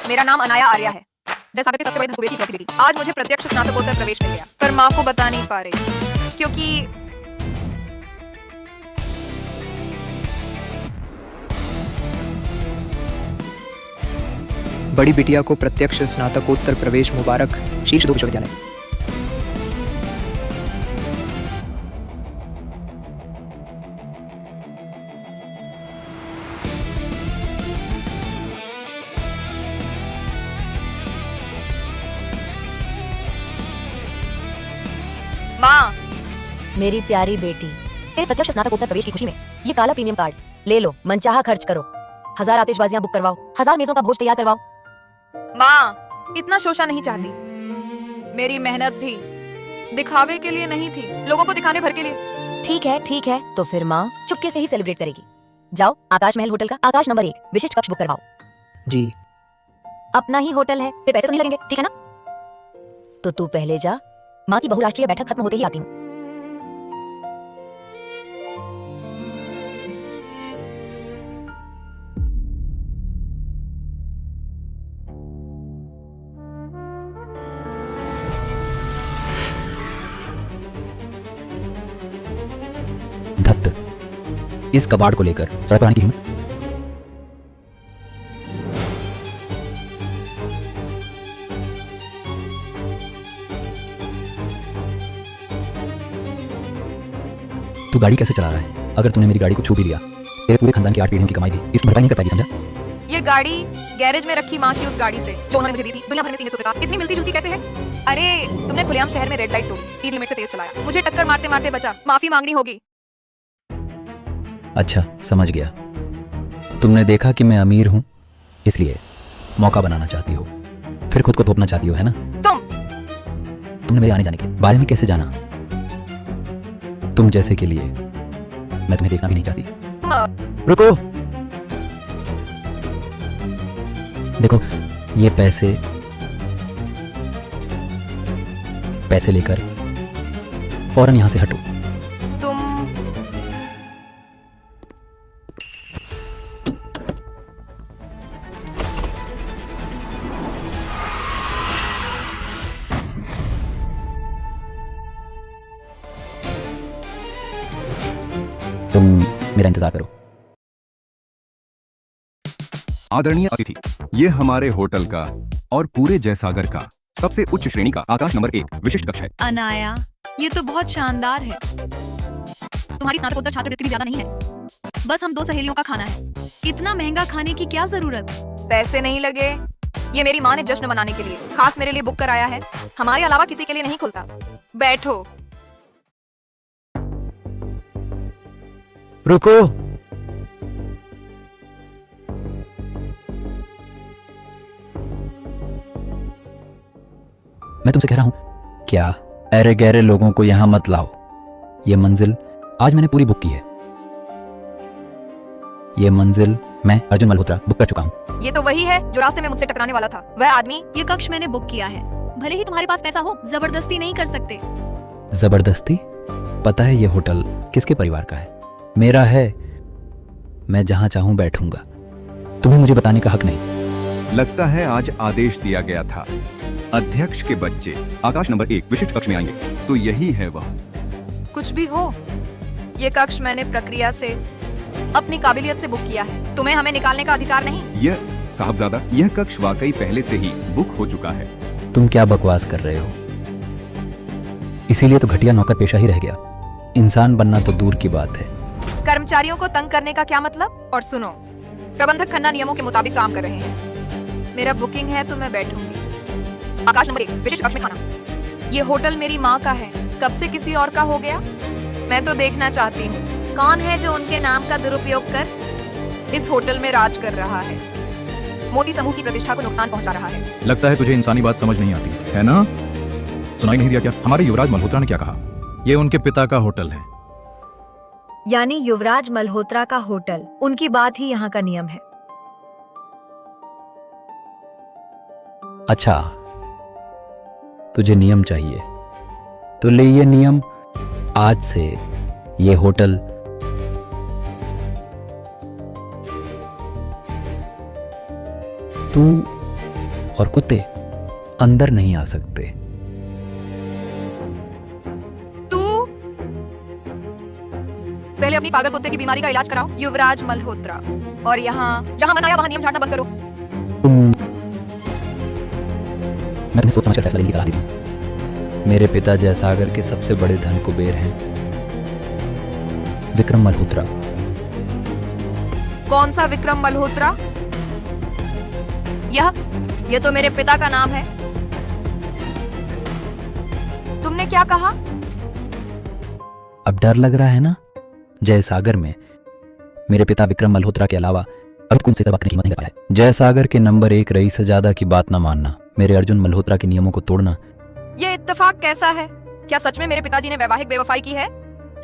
मेरा नाम अनाया आर्या है। जयसागर के सबसे बड़े धनकुबेर की इकलौती बेटी। आज मुझे प्रत्यक्ष स्नातकोत्तर प्रवेश मिल गया, पर माँ को बता नहीं पा रही क्योंकि बड़ी बिटिया को प्रत्यक्ष स्नातकोत्तर प्रवेश मुबारक। शीर्ष 2 विश्वविद्यालय। माँ, मेरी प्यारी बेटी, तेरे प्रत्यक्ष स्नातकोत्तर प्रवेश की खुशी में ये काला प्रीमियम कार्ड ले लो। मनचाहा खर्च करो, 1000 आतिशबाजियां बुक करवाओ, 1000 मेजों का भोज तैयार करवाओ। माँ, इतना शोषा नहीं चाहती। मेरी मेहनत भी दिखावे के लिए नहीं थी, लोगों को दिखाने भर के लिए। ठीक है, तो फिर माँ चुपके से ही सेलिब्रेट करेगी। जाओ, आकाश महल होटल का आकाश नंबर 1 विशिष्ट कक्ष बुक करवाओ। जी। अपना ही होटल है, फिर पैसे तो नहीं लगेंगे, ठीक है ना? तो तू पहले जा, माँ की बहुराष्ट्रीय बैठक खत्म होते ही आती हूँ। धत्त, इस कबाड़ को लेकर सड़क पर आने की हिम्मत। तू गाड़ी कैसे चला रहा है? अगर तूने मेरी गाड़ी को छू भी लिया, तेरे पूरे खानदान की 8 पीढ़ियों की कमाई थी, इसकी भरपाई नहीं कर पाएगी, समझा? ये गाड़ी गैरेज में रखी माँ की उस गाड़ी से जो उन्होंने मुझे दी थी, दुनिया भर में सीने प्रकार इतनी मिलती जुलती कैसे है? अरे तुमने खुलेआम शहर में रेड लाइट तोड़ी, स्पीड लिमिट से तेज चलाया, मुझे टक्कर मारते मारते बचा, माफी मांगनी होगी। अच्छा, समझ गया। तुमने देखा कि मैं अमीर हूं, इसलिए मौका बनाना चाहती हो, फिर खुद को थोपना चाहती हो, है ना? तुमने मेरे आने जाने के बारे में कैसे जाना? तुम जैसे के लिए मैं तुम्हें देखना भी नहीं चाहती। रुको, देखो, ये पैसे लेकर फौरन यहां से हटो। तुम मेरा इंतजार करो। आदरणीय अतिथि, ये हमारे होटल का और पूरे जयसागर का सबसे उच्च श्रेणी का आकाश नंबर 1 विशिष्ट कक्ष है। अनाया, ये तो बहुत शानदार है। तुम्हारी स्नातकोत्तर छात्रवृत्ति भी ज्यादा नहीं है, बस हम 2 सहेलियों का खाना है। इतना महंगा खाने की क्या जरूरत? पैसे नहीं लगे, ये मेरी माँ ने जश्न मनाने के लिए खास मेरे लिए बुक कराया है, हमारे अलावा किसी के लिए नहीं खुलता। बैठो। रुको, मैं तुमसे कह रहा हूं, क्या ऐरे गहरे लोगों को यहां मत लाओ। ये मंजिल आज मैंने पूरी बुक की है। ये मंजिल मैं अर्जुन मल्होत्रा बुक कर चुका हूं। ये तो वही है जो रास्ते में मुझसे टकराने वाला था, वह आदमी। ये कक्ष मैंने बुक किया है, भले ही तुम्हारे पास पैसा हो, जबरदस्ती नहीं कर सकते। जबरदस्ती? पता है ये होटल किसके परिवार का है? मेरा है। मैं जहां चाहूं बैठूंगा, तुम्हें मुझे बताने का हक नहीं। लगता है आज आदेश दिया गया था, अध्यक्ष के बच्चे आकाश नंबर 1 विशिष्ट कक्ष में आएंगे, तो यही है वह। कुछ भी हो, ये कक्ष मैंने प्रक्रिया से अपनी काबिलियत से बुक किया है, तुम्हें हमें निकालने का अधिकार नहीं। यह साहबजादा, यह कक्ष वाकई पहले से ही बुक हो चुका है। तुम क्या बकवास कर रहे हो? इसीलिए तो घटिया नौकर पेशा ही रह गया, इंसान बनना तो दूर की बात है। कर्मचारियों को तंग करने का क्या मतलब? और सुनो, प्रबंधक खन्ना नियमों के मुताबिक काम कर रहे हैं। मेरा बुकिंग है तो मैं बैठूंगी। आकाश नंबर 1 विशिष्ट कक्ष में खाना। ये होटल मेरी माँ का है, कब से किसी और का हो गया? मैं तो देखना चाहती हूँ कौन है जो उनके नाम का दुरुपयोग कर इस होटल में राज कर रहा है, मोदी समूह की प्रतिष्ठा को नुकसान पहुंचा रहा है। लगता है तुझे इंसानी बात समझ नहीं आती है ना? सुनाई नहीं दिया क्या? हमारे युवराज मल्होत्रा ने क्या कहा? ये उनके पिता का होटल है। यानी युवराज मल्होत्रा का होटल, उनकी बात ही यहाँ का नियम है। अच्छा, तुझे नियम चाहिए तो ले ये नियम। आज से ये होटल तू और कुत्ते अंदर नहीं आ सकते। तू पहले अपनी पागल कुत्ते की बीमारी का इलाज कराओ, युवराज मल्होत्रा। और यहाँ जहां मनाया वहां नियम झाड़ना बंद करो। मैं तुम्हें सोच समझकर फैसला लेने की सलाह देती हूँ। मेरे पिता जयसागर के सबसे बड़े धन कुबेर हैं विक्रम मल्होत्रा। कौन सा विक्रम मल्होत्रा? यह तो मेरे पिता का नाम है। तुमने क्या कहा? अब डर लग रहा है ना? जयसागर में मेरे पिता विक्रम मल्होत्रा के अलावा अभी कौन से तरह की हिम्मत नहीं कर पाया है। जयसागर के नंबर 1 रईस से ज्यादा की बात ना मानना, मेरे अर्जुन मल्होत्रा के नियमों को तोड़ना। ये इत्तेफाक कैसा है? क्या सच में मेरे पिताजी ने वैवाहिक बेवफाई की है?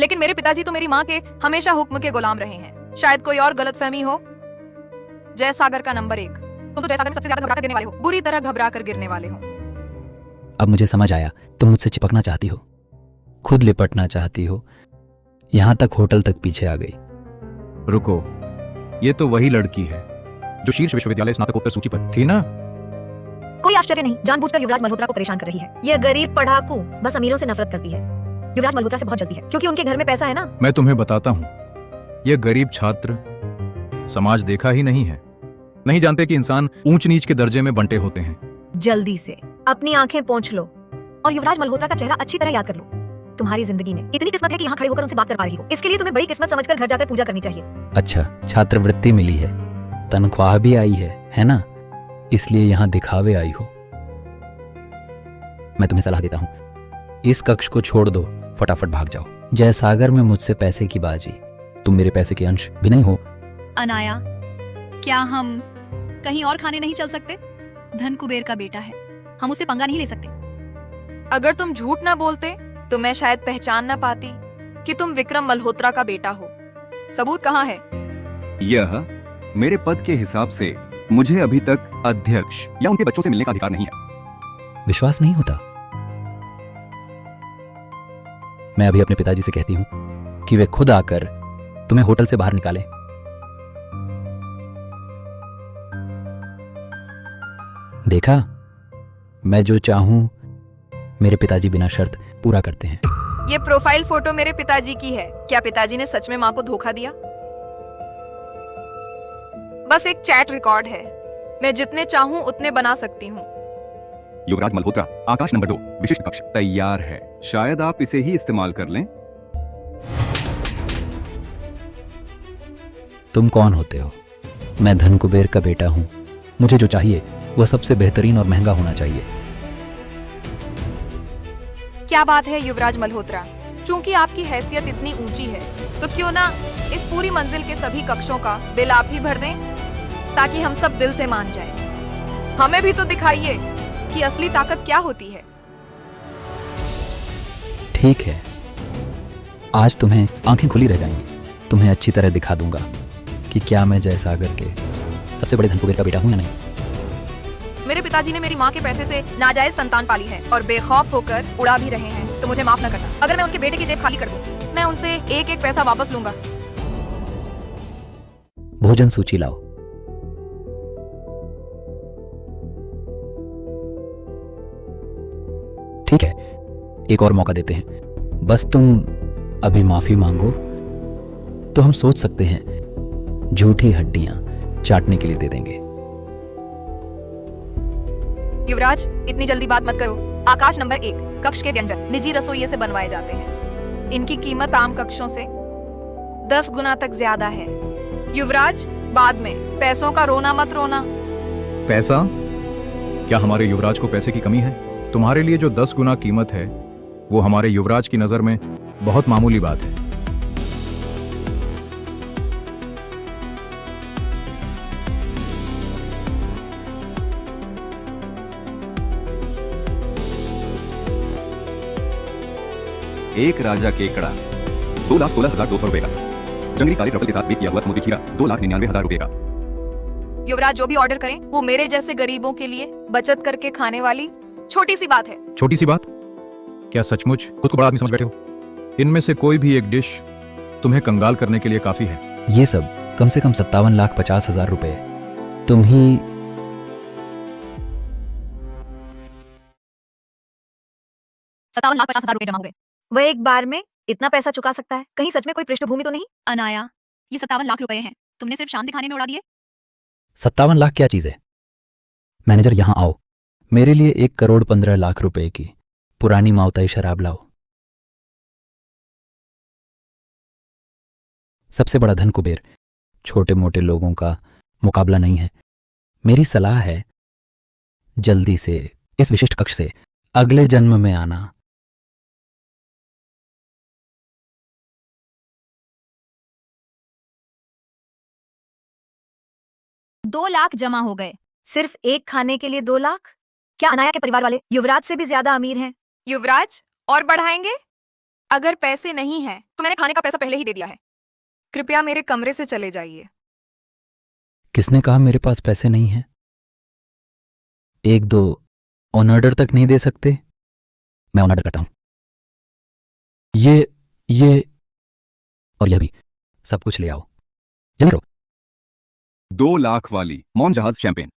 लेकिन मेरे पिताजी तो मेरी माँ के हमेशा हुक्म के गुलाम रहे हैं। शायद कोई और गलतफहमी हो। जयसागर का नंबर 1। तुम तो जयसागर में सबसे ज्यादा घबरा कर गिरने वाले हो, बुरी तरह घबरा कर गिरने वाले हो। अब मुझे समझ आया, तुम मुझसे चिपकना चाहती हो, खुद लिपटना चाहती हो, यहां तक होटल तक पीछे आ गई। रुको, ये तो वही लड़की है जो शीर्ष विश्वविद्यालय स्नातकोत्तर सूची पर थी ना? कोई आश्चर्य नहीं, जानबूझकर युवराज मल्होत्रा को परेशान कर रही है। यह गरीब पढ़ाकू बस अमीरों से नफरत करती है। युवराज मल्होत्रा से बहुत जल्दी है क्योंकि उनके घर में पैसा है ना। मैं तुम्हें बताता हूँ, यह गरीब छात्र समाज देखा ही नहीं है, नहीं जानते कि इंसान ऊंच नीच के दर्जे में बंटे होते हैं। जल्दी से अपनी आंखें पोंछ लो और युवराज मल्होत्रा का चेहरा अच्छी तरह याद कर लो। तुम्हारी जिंदगी में इतनी किस्मत है कि यहाँ खड़े होकर उनसे बात कर पा रही हो। इसके लिए तुम्हें बड़ी किस्मत समझकर घर जाकर पूजा करनी चाहिए। अच्छा, छात्रवृत्ति मिली है, तनख्वाह भी आई है ना? इसलिए यहां दिखावे आई हो। मैं तुम्हें सलाह देता हूं, इस कक्ष को छोड़ दो, फटाफट भाग जाओ। जयसागर में मुझसे पैसे की बाजी, तुम मेरे पैसे के अंश भी नहीं हो। अनाया, क्या हम कहीं और खाने नहीं चल सकते? धन कुबेर का बेटा है, हम उसे पंगा नहीं ले सकते। अगर तुम झूठ ना बोलते तो मैं शायद पहचान ना पाती कि तुम विक्रम मल्होत्रा का बेटा हो। सबूत कहाँ है? यह मेरे पद के हिसाब से मुझे अभी तक अध्यक्ष या उनके बच्चों से मिलने का अधिकार नहीं है। विश्वास नहीं होता? मैं अभी अपने पिताजी से कहती हूं कि वे खुद आकर तुम्हें होटल से बाहर निकालें। देखा, मैं जो चाहूं मेरे पिताजी बिना शर्त पूरा करते हैं। ये प्रोफाइल फोटो मेरे पिताजी की है। क्या पिताजी ने सच में माँ को धोखा दिया? बस एक चैट रिकॉर्ड है, मैं जितने चाहूं उतने बना सकती हूँ। युवराज मल्होत्रा, आकाश नंबर 2 विशिष्ट कक्ष तैयार है, शायद आप इसे ही इस्तेमाल कर लें। तुम कौन होते हो? मैं धन कुबेर का बेटा हूं। मुझे जो चाहिए वह सबसे बेहतरीन और महंगा होना चाहिए। क्या बात है युवराज मल्होत्रा, चूंकि आपकी हैसियत इतनी ऊंची है तो क्यों ना इस पूरी मंजिल के सभी कक्षों का बिल आप ही भर दें, ताकि हम सब दिल से मान जाएं। हमें भी तो दिखाइए कि असली ताकत क्या होती है। ठीक है, आज तुम्हें आंखें खुली रह जाएंगी। तुम्हें अच्छी तरह दिखा दूंगा कि क्या मैं जयसागर के सबसे बड़े धन कुबेर का बेटा हूं या नहीं। मेरे पिताजी ने मेरी माँ के पैसे से नाजायज संतान पाली है और बेखौफ होकर उड़ा भी रहे हैं, तो मुझे माफ न करना। अगर मैं उनके बेटे की जेब खाली कर दूं, मैं उनसे एक एक पैसा वापस लूंगा। भोजन सूची लाओ। ठीक है, एक और मौका देते हैं। बस तुम अभी माफी मांगो तो हम सोच सकते हैं झूठी हड्डियां चाटने के लिए दे देंगे। युवराज, इतनी जल्दी बात मत करो। आकाश नंबर 1 कक्ष के व्यंजन निजी रसोइये से बनवाए जाते हैं। इनकी कीमत आम कक्षों से 10 गुना तक ज्यादा है। युवराज, बाद में पैसों का रोना मत रोना। पैसा? क्या हमारे युवराज को पैसे की कमी है? तुम्हारे लिए जो 10 गुना कीमत है वो हमारे युवराज की नजर में बहुत मामूली बात है। एक राजा केकड़ा 2,16,200 रुपए का। जंगली काले ट्रफल के साथ बेक किया हुआ समुद्री खीरा 2,99,000 रुपए का। युवराज, जो भी ऑर्डर करें वो मेरे जैसे गरीबों के लिए बचत करके खाने वाली छोटी सी बात है। छोटी सी बात? क्या सचमुच खुद को बड़ा आदमी समझ बैठे हो? इनमें से कोई भी एक डिश तुम्हें कंगाल करने के लिए काफी है। ये सब कम से कम 57,50,000 रुपए तुम ही 57,50,000 रुपए जमा हो गए। वह एक बार में इतना पैसा चुका सकता है? कहीं सच में कोई पृष्ठभूमि तो नहीं? अनाया, ये 57 लाख रुपए हैं, तुमने सिर्फ शान दिखाने में उड़ा दिए। 57 लाख क्या चीज है? मैनेजर यहां आओ, मेरे लिए 1,15,00,000 रुपए की पुरानी मावताई शराब लाओ। सबसे बड़ा धन कुबेर छोटे मोटे लोगों का मुकाबला नहीं है। मेरी सलाह है जल्दी से इस विशिष्ट कक्ष से अगले जन्म में आना। दो लाख जमा हो गए। सिर्फ एक खाने के लिए 2 लाख? क्या अनाया के परिवार वाले युवराज से भी ज्यादा अमीर हैं? युवराज और बढ़ाएंगे? अगर पैसे नहीं हैं तो मैंने खाने का पैसा पहले ही दे दिया है। कृपया मेरे कमरे से चले जाइए। किसने कहा मेरे पास पैसे नहीं हैं? 1-2 ऑन ऑर्डर तक नहीं दे सकते? मैं ऑन ऑर्डर करता हूं। ये और यह भी, सब कुछ ले आओ। जल्दी करो। 2 लाख वाली मौन जहाज शैंपेन,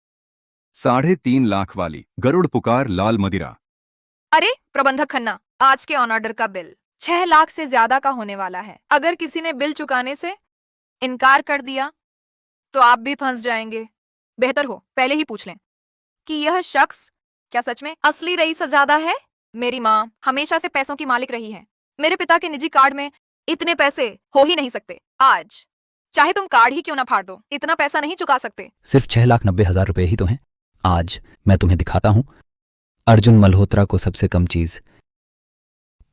3.5 लाख वाली गरुड़ पुकार लाल मदिरा। अरे प्रबंधक खन्ना, आज के ऑन ऑर्डर का बिल 6 लाख से ज्यादा का होने वाला है। अगर किसी ने बिल चुकाने से इनकार कर दिया तो आप भी फंस जाएंगे। बेहतर हो पहले ही पूछ लें कि यह शख्स क्या सच में असली रईसजादा है। मेरी माँ हमेशा से पैसों की मालिक रही है। मेरे पिता के निजी कार्ड में इतने पैसे हो ही नहीं सकते। आज चाहे तुम कार्ड ही क्यों ना फाड़ दो, इतना पैसा नहीं चुका सकते। सिर्फ 6,90,000 रुपए ही तो हैं। आज मैं तुम्हें दिखाता हूं अर्जुन मल्होत्रा को सबसे कम चीज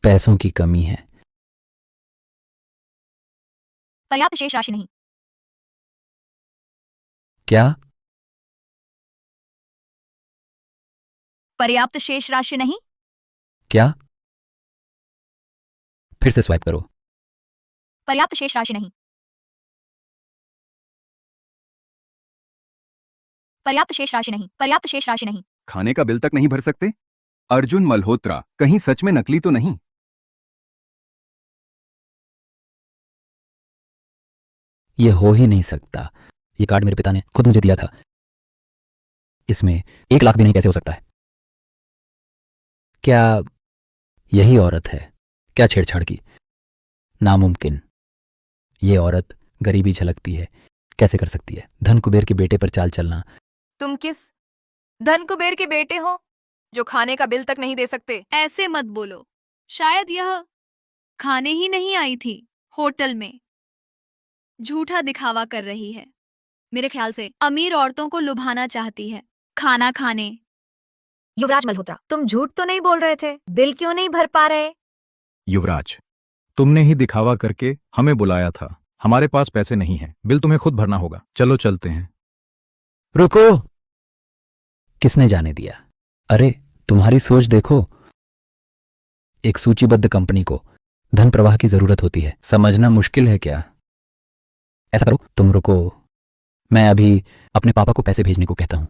पैसों की कमी है। पर्याप्त शेष राशि नहीं। क्या? पर्याप्त शेष राशि नहीं। क्या? फिर से स्वाइप करो। पर्याप्त शेष राशि नहीं। पर्याप्त शेष राशि नहीं। पर्याप्त शेष राशि नहीं। खाने का बिल तक नहीं भर सकते? अर्जुन मल्होत्रा कहीं सच में नकली तो नहीं? ये हो ही नहीं सकता। ये कार्ड मेरे पिता ने खुद मुझे दिया था। इसमें 1 लाख भी नहीं कैसे हो सकता है? क्या यही औरत है? क्या छेड़छाड़ की? नामुमकिन। ये औरत गरीबी झलकती है, कैसे कर सकती है? धन कुबेर के बेटे पर चाल चलना। तुम किस धन कुबेर के बेटे हो जो खाने का बिल तक नहीं दे सकते? ऐसे मत बोलो, शायद यह खाने ही नहीं आई थी, होटल में झूठा दिखावा कर रही है। मेरे ख्याल से अमीर औरतों को लुभाना चाहती है खाना खाने। युवराज मल्होत्रा, तुम झूठ तो नहीं बोल रहे थे? बिल क्यों नहीं भर पा रहे? युवराज, तुमने ही दिखावा करके हमें बुलाया था। हमारे पास पैसे नहीं हैं, बिल तुम्हें खुद भरना होगा। चलो चलते हैं। रुको। किसने जाने दिया? अरे तुम्हारी सोच देखो। एक सूचीबद्ध कंपनी को धन प्रवाह की जरूरत होती है, समझना मुश्किल है क्या? ऐसा करो, तुम रुको, मैं अभी अपने पापा को पैसे भेजने को कहता हूं।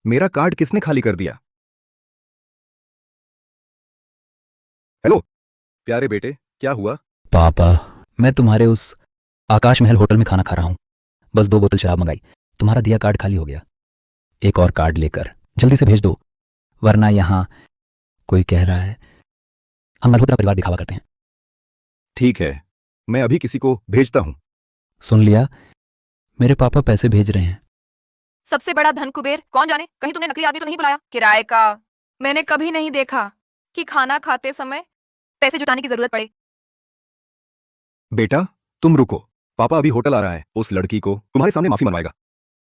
मेरा कार्ड किसने खाली कर दिया? हेलो प्यारे बेटे, क्या हुआ? पापा, मैं तुम्हारे उस आकाश महल होटल में खाना खा रहा हूं। बस 2 बोतल शराब मंगाई, तुम्हारा दिया कार्ड खाली हो गया। एक और कार्ड लेकर जल्दी से भेज दो, वरना यहां कोई कह रहा है हम मल्होत्रा परिवार दिखावा करते हैं। ठीक है, मैं अभी किसी को भेजता हूं। सुन लिया, मेरे पापा पैसे भेज रहे हैं। सबसे बड़ा धन कुबेर कौन जाने, कहीं तुमने नकली आदमी तो नहीं बुलाया? किराए का मैंने कभी नहीं देखा कि खाना खाते समय पैसे जुटाने की जरूरत पड़े। बेटा तुम रुको, पापा अभी होटल आ रहा है। उस लड़की को तुम्हारे सामने माफी मनवाएगा।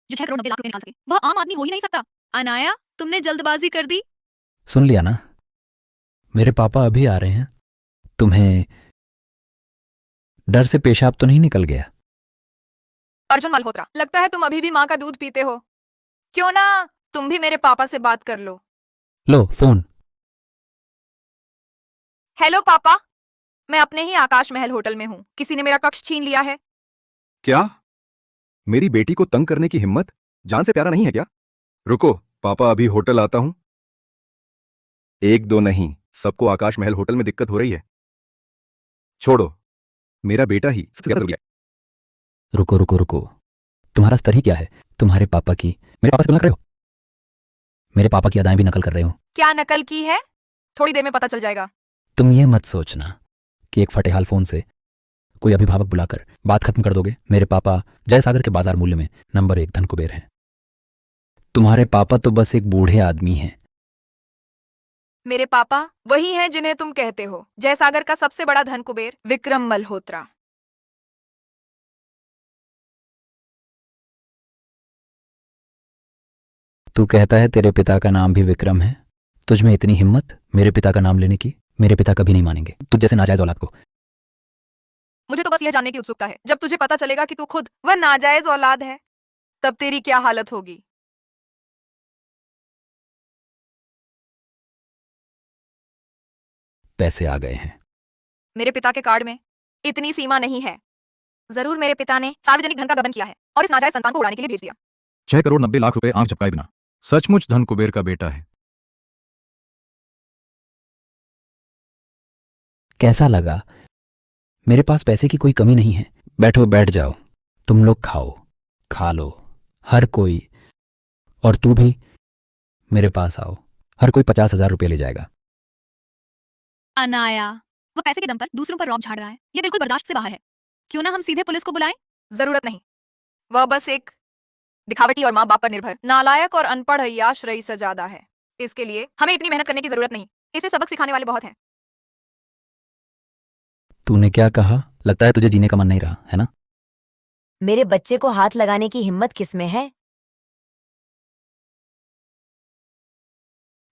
जो 6 करोड़ 90 लाख रुपए निकाल सके, वह आम आदमी हो ही नहीं सकता। अनाया, तुमने जल्दबाजी कर दी। सुन लिया ना, मेरे पापा अभी आ रहे हैं। तुम्हें डर से पेशाब तो नहीं निकल गया? अर्जुन मल्होत्रा, लगता है तुम अभी भी माँ का दूध पीते हो। क्यों ना तुम भी मेरे पापा से बात कर लो। लो फोन। हेलो पापा, मैं अपने ही आकाश महल होटल में हूँ। किसी ने मेरा कक्ष छीन लिया है। क्या? मेरी बेटी को तंग करने की हिम्मत? जान से प्यारा नहीं है क्या? रुको, पापा अभी होटल आता हूं। 1-2 नहीं, सबको आकाश महल होटल में दिक्कत हो रही है। छोड़ो, मेरा बेटा ही सबसे ज्यादा जरूरी है। रुको रुको रुको, तुम्हारा स्तर ही क्या है? तुम्हारे पापा की मेरे पापा से तुलना करे हो? मेरे पापा की अदाएं भी नकल कर रहे हो। क्या नकल की है? थोड़ी देर में पता चल जाएगा। तुम ये मत सोचना कि एक फटेहाल फोन से कोई अभिभावक बुलाकर बात खत्म कर दोगे। मेरे पापा जयसागर के बाजार मूल्य में नंबर 1 धन कुबेर हैं। तुम्हारे पापा तो बस एक बूढ़े आदमी हैं। मेरे पापा वही हैं जिन्हें तुम कहते हो जयसागर का सबसे बड़ा धन कुबेर विक्रम मल्होत्रा। तू कहता है तेरे पिता का नाम भी विक्रम है। तुझ में इतनी हिम्मत मेरे पिता का नाम लेने की। मेरे पिता कभी नहीं मानेंगे तुझ जैसे नाजायज औलाद को। मुझे तो बस यह जानने की उत्सुकता है, जब तुझे पता चलेगा कि तू खुद वह नाजायज औलाद है, तब तेरी क्या हालत होगी? पैसे आ गए हैं। मेरे पिता के कार्ड में इतनी सीमा नहीं है। जरूर मेरे पिता ने सार्वजनिक धन का गबन किया है और इस नाजायज संतान को उड़ाने के लिए भेज दिया। 6 करोड़ 90 लाख रुपए आंख झपकाए बिना। सचमुच धन कुबेर का बेटा है। कैसा लगा? मेरे पास पैसे की कोई कमी नहीं है। बैठो, बैठ जाओ। तुम लोग खाओ, खा लो, हर कोई। और तू भी मेरे पास आओ। हर कोई 50,000 रुपये ले जाएगा। अनाया, वो पैसे के दम पर दूसरों पर रौब झाड़ रहा है। ये बिल्कुल बर्दाश्त से बाहर है। क्यों ना हम सीधे पुलिस को बुलाएं? जरूरत नहीं। वह बस एक दिखावटी और माँ बाप पर निर्भर नालायक और अनपढ़ अय्याश रईसजादा है। इसके लिए हमें इतनी मेहनत करने की जरूरत नहीं। इसे सबक सिखाने वाले बहुत हैं। तूने क्या कहा? लगता है तुझे जीने का मन नहीं रहा है ना? मेरे बच्चे को हाथ लगाने की हिम्मत किसमें है?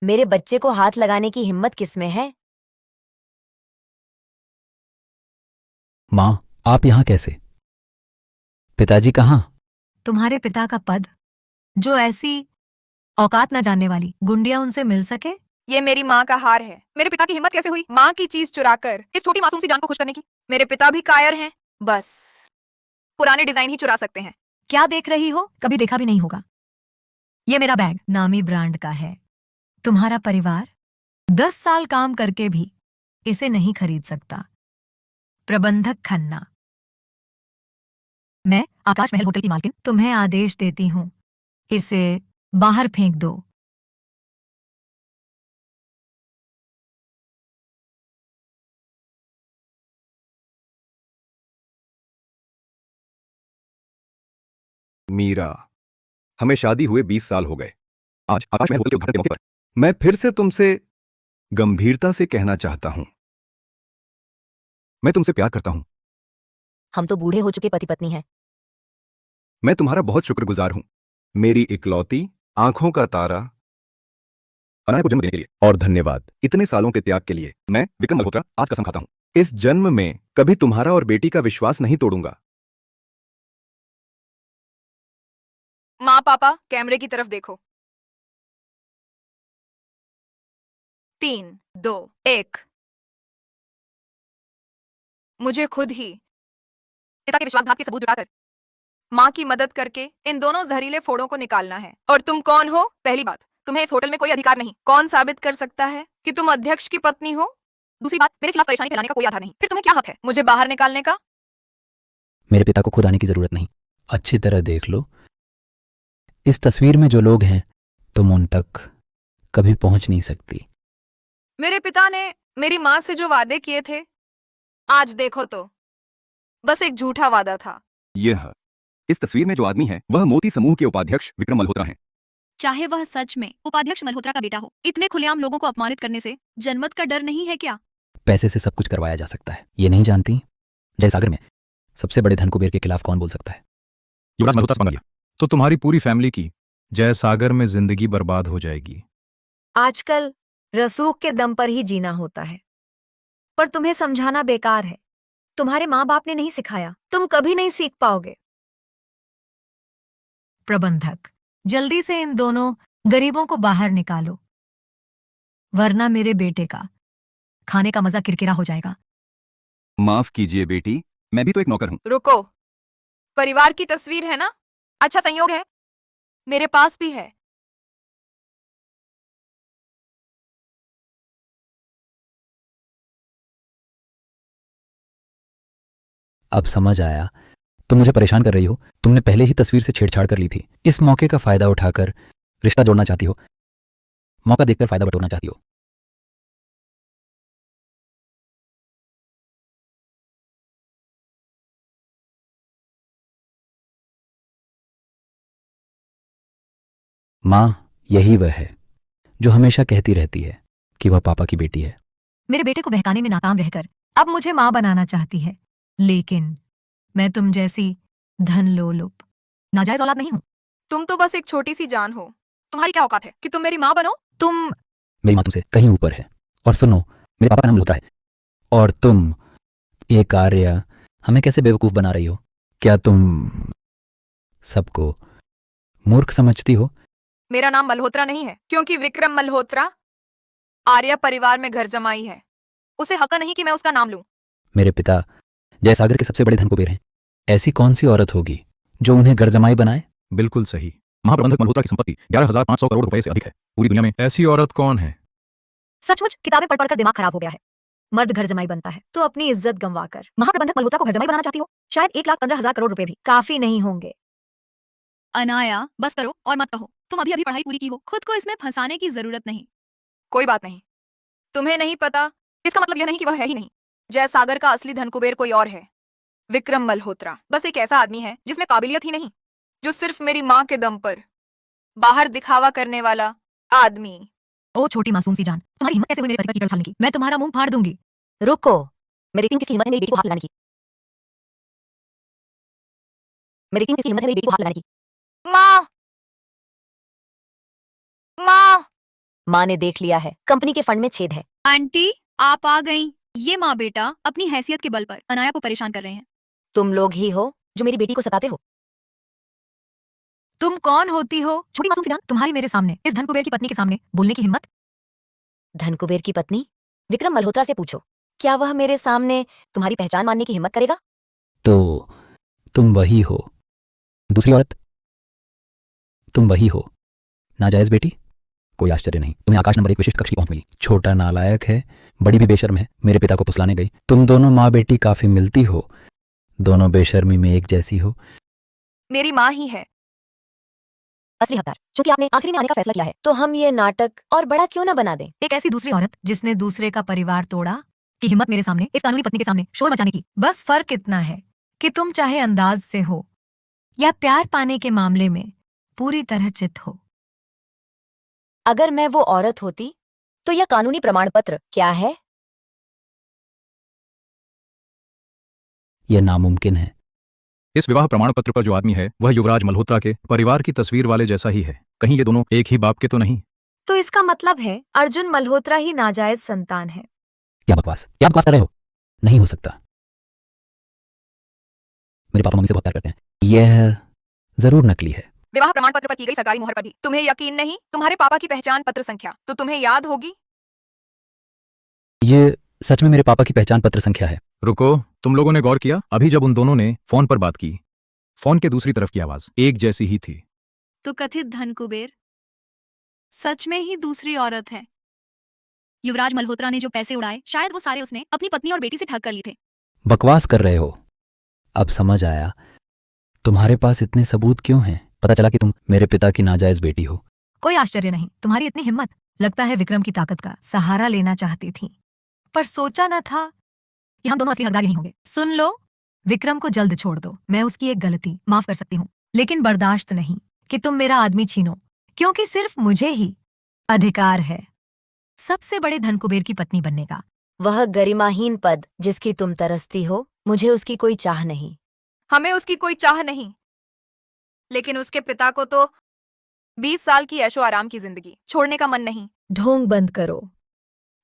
मेरे बच्चे को हाथ लगाने की हिम्मत किसमें है? माँ, आप यहां कैसे? पिताजी कहाँ? तुम्हारे पिता का पद, जो ऐसी औकात न जानने वाली गुंडिया उनसे मिल सके? ये मेरी माँ का हार है। मेरे पिता की हिम्मत कैसे हुई माँ की चीज चुराकर इस छोटी मासूम सी जान को खुश करने की? मेरे पिता भी कायर हैं। बस पुराने डिजाइन ही चुरा सकते हैं। क्या देख रही हो? कभी देखा भी नहीं होगा। ये मेरा बैग नामी ब्रांड का है। तुम्हारा परिवार 10 साल काम करके भी इसे नहीं खरीद सकता। प्रबंधक खन्ना, मैं आकाश महल होटल की मालकिन तुम्हें आदेश देती हूँ, इसे बाहर फेंक दो। मीरा, हमें शादी हुए 20 साल हो गए। आज आकाश महल होटल के उद्घाटन के मौके पर मैं फिर से तुमसे गंभीरता से कहना चाहता हूं, मैं तुमसे प्यार करता हूं। हम तो बूढ़े हो चुके पति पत्नी हैं। मैं तुम्हारा बहुत शुक्रगुजार हूं, मेरी इकलौती आंखों का तारा अनाया को जन्म देने के लिए। और धन्यवाद इतने सालों के त्याग के लिए। मैं विक्रम मल्होत्रा आज कसम खाता हूं, इस जन्म में कभी तुम्हारा और बेटी का विश्वास नहीं तोड़ूंगा। माँ पापा कैमरे की तरफ देखो। 3, 2, 1। मुझे खुद ही पिता के विश्वासघात के सबूत जुटाकर माँ की मदद करके इन दोनों जहरीले फोड़ों को निकालना है। और तुम कौन हो? पहली बात, तुम्हें इस होटल में कोई अधिकार नहीं। कौन साबित कर सकता है कि तुम अध्यक्ष की पत्नी हो? दूसरी बात, मेरे खिलाफ परेशानी फैलाने का कोई आधार नहीं। फिर तुम्हें क्या हक है मुझे बाहर निकालने का? मेरे पिता को खुद आने की जरूरत नहीं। अच्छी तरह देख लो, इस तस्वीर में जो लोग हैं तुम उन तक कभी पहुंच नहीं सकती। मेरे पिता ने मेरी माँ से जो वादे किए थे, आज देखो तो बस एक झूठा वादा था। यह इस तस्वीर में जो आदमी है वह मोती समूह के उपाध्यक्ष विक्रम मल्होत्रा हैं। चाहे वह सच में उपाध्यक्ष मल्होत्रा का बेटा हो, इतने खुलेआम लोगों को अपमानित करने से जनमत का डर नहीं है क्या? पैसे से सब कुछ करवाया जा सकता है, ये नहीं जानती? जयसागर में सबसे बड़े धन कुबेर के खिलाफ कौन बोल सकता है? युवराज मल्होत्रा से पंगा लिया तो तुम्हारी पूरी फैमिली की जयसागर में जिंदगी बर्बाद हो जाएगी। आजकल रसूख के दम पर ही जीना होता है, पर तुम्हें समझाना बेकार है। तुम्हारे माँ बाप ने नहीं सिखाया, तुम कभी नहीं सीख पाओगे। प्रबंधक, जल्दी से इन दोनों गरीबों को बाहर निकालो, वरना मेरे बेटे का खाने का मजा किरकिरा हो जाएगा। माफ कीजिए बेटी, मैं भी तो एक नौकर हूं। रुको, परिवार की तस्वीर है ना? अच्छा संयोग है, मेरे पास भी है। अब समझ आया, तुम मुझे परेशान कर रही हो। तुमने पहले ही तस्वीर से छेड़छाड़ कर ली थी। इस मौके का फायदा उठाकर रिश्ता जोड़ना चाहती हो। मौका देखकर फायदा बटोरना चाहती हो। माँ यही वह है जो हमेशा कहती रहती है कि वह पापा की बेटी है। मेरे बेटे को बहकाने में नाकाम रहकर अब मुझे माँ बनाना चाहती है, लेकिन मैं तुम जैसी धन लोलुप नाजायज औलाद नहीं हूँ। तुम तो बस एक छोटी सी जान हो। तुम्हारी क्या औकात है कि तुम मेरी माँ बनो? तुम मेरी माँ तुमसे कहीं ऊपर है। और सुनो, मेरे पापा का नाम मल्होत्रा है और तुम ये कार्य हमें कैसे बेवकूफ बना रही हो? क्या तुम सबको मूर्ख समझती हो? मेरा नाम मल्होत्रा नहीं है क्योंकि विक्रम मल्होत्रा आर्य परिवार में घर जमाई है। उसे हक नहीं कि मैं उसका नाम लूं। मेरे पिता जयसागर के सबसे बड़े धन कुबेर हैं। ऐसी कौन सी औरत होगी जो उन्हें घर जमाई बनाए? बिल्कुल सही। महाप्रबंधक मल्होत्रा की संपत्ति 11,500 करोड़ रुपए से अधिक है। पूरी दुनिया में ऐसी औरत कौन है? सचमुच किताबें पढ़ पढ़कर दिमाग खराब हो गया है। मर्द घर जमाई बनता है तो अपनी इज्जत गंवाकर महाप्रबंधक मल्होत्रा को घर जमाई बनाना चाहती हो? शायद 1,15,000 करोड़ रुपए भी काफी नहीं होंगे। अनाया, बस करो और मत कहो। तुम अभी अभी पढ़ाई पूरी की हो, खुद को इसमें फंसाने की जरूरत नहीं। कोई बात नहीं। तुम्हें नहीं पता इसका मतलब यह नहीं कि वह है ही नहीं। जयसागर का असली धनकुबेर कोई और है। विक्रम मल्होत्रा बस एक ऐसा आदमी है जिसमें काबिलियत ही नहीं, जो सिर्फ मेरी माँ के दम पर बाहर दिखावा करने वाला आदमी। ओ छोटी मासूम सी जान, तुम्हारी हिम्मत कैसे हुई मेरे पति पर कीचड़ उछालने की? मैं तुम्हारा मुंह फाड़ दूंगी। रुको, मैं देखती हूँ किसकी हिम्मत है मेरी बेटी को हाथ लगाने की। मैं देखती हूँ किसकी हिम्मत है मेरी बेटी को हाथ लगाने की। माँ, माँ, माँ ने देख लिया है, कंपनी के फंड में छेद है। आंटी, आप आ गईं। ये माँ बेटा अपनी हैसियत के बल पर अनाया को परेशान कर रहे हैं। तुम लोग ही हो जो मेरी बेटी को सताते हो। तुम कौन होती हो? छोटी मासूम सी जान, तुम्हारी मेरे सामने, इस धन कुबेर की पत्नी के सामने बोलने की हिम्मत? धन कुबेर की पत्नी? विक्रम मल्होत्रा से पूछो, क्या वह मेरे सामने तुम्हारी पहचान मानने की हिम्मत करेगा? तो तुम वही हो दूसरी औरत? तुम वही हो नाजायज बेटी? कोई आश्चर्य नहीं, तुम्हें आकाश नंबर 1 विशिष्ट कक्ष की पहुंच मिली। छोटा नालायक है, बड़ी भी बेशर्म है, मेरे पिता को फुसलाने गई। तुम दोनों माँ बेटी काफी मिलती हो, दोनों बेशर्मी में एक जैसी हो। मेरी माँ ही है असली हकदार। चूंकि आपने आखिरी में आने का फैसला किया है, तो हम ये नाटक और बड़ा क्यों ना बना दें? एक ऐसी दूसरी औरत जिसने दूसरे का परिवार तोड़ा की हिम्मत मेरे सामने, इस कानूनी पत्नी के सामने शोर मचाने की। बस फर्क इतना है कि तुम चाहे अंदाज से हो या प्यार पाने के मामले में पूरी तरह चित हो। अगर मैं वो औरत होती तो यह कानूनी प्रमाण पत्र क्या है? यह नामुमकिन है। इस विवाह प्रमाण पत्र पर जो आदमी है वह युवराज मल्होत्रा के परिवार की तस्वीर वाले जैसा ही है। कहीं ये दोनों एक ही बाप के तो नहीं? तो इसका मतलब है अर्जुन मल्होत्रा ही नाजायज संतान है। क्या बकवास कर रहे हो? नहीं हो सकता। मेरे पापा मम्मी से बहुत प्यार करते हैं। यह जरूर नकली है। विवाह प्रमाण पत्र पर की गई सरकारी मुहर पर भी तुम्हें यकीन नहीं? तुम्हारे पापा की पहचान पत्र संख्या तो तुम्हें याद होगी। ये सच में मेरे पापा की पहचान पत्र संख्या है। रुको, तुम लोगों ने गौर किया? अभी जब उन दोनों ने फोन पर बात की, फोन के दूसरी तरफ की आवाज एक जैसी ही थी। तो कथित धन कुबेर सच में ही दूसरी औरत है। युवराज मल्होत्रा ने जो पैसे उड़ाए, शायद वो सारे उसने अपनी पत्नी और बेटी से ठग कर लिए थे। बकवास कर रहे हो। अब समझ आया तुम्हारे पास इतने सबूत क्यों हैं। पता चला कि तुम मेरे पिता की नाजायज बेटी हो। कोई आश्चर्य नहीं, तुम्हारी इतनी हिम्मत। लगता है विक्रम की ताकत का सहारा लेना चाहती थी, पर सोचा न था कि हम दोनों असली हकदार यही होंगे। सुन लो, विक्रम को जल्द छोड़ दो। मैं उसकी एक गलती माफ कर सकती हूँ, लेकिन बर्दाश्त नहीं कि तुम मेरा आदमी छीनो, क्योंकि सिर्फ मुझे ही अधिकार है सबसे बड़े धन कुबेर की पत्नी बनने का। वह गरिमाहीन पद जिसकी तुम तरसती हो, मुझे उसकी कोई चाह नहीं। हमें उसकी कोई चाह नहीं, लेकिन उसके पिता को तो 20 साल की ऐशो आराम की जिंदगी छोड़ने का मन नहीं। ढोंग बंद करो।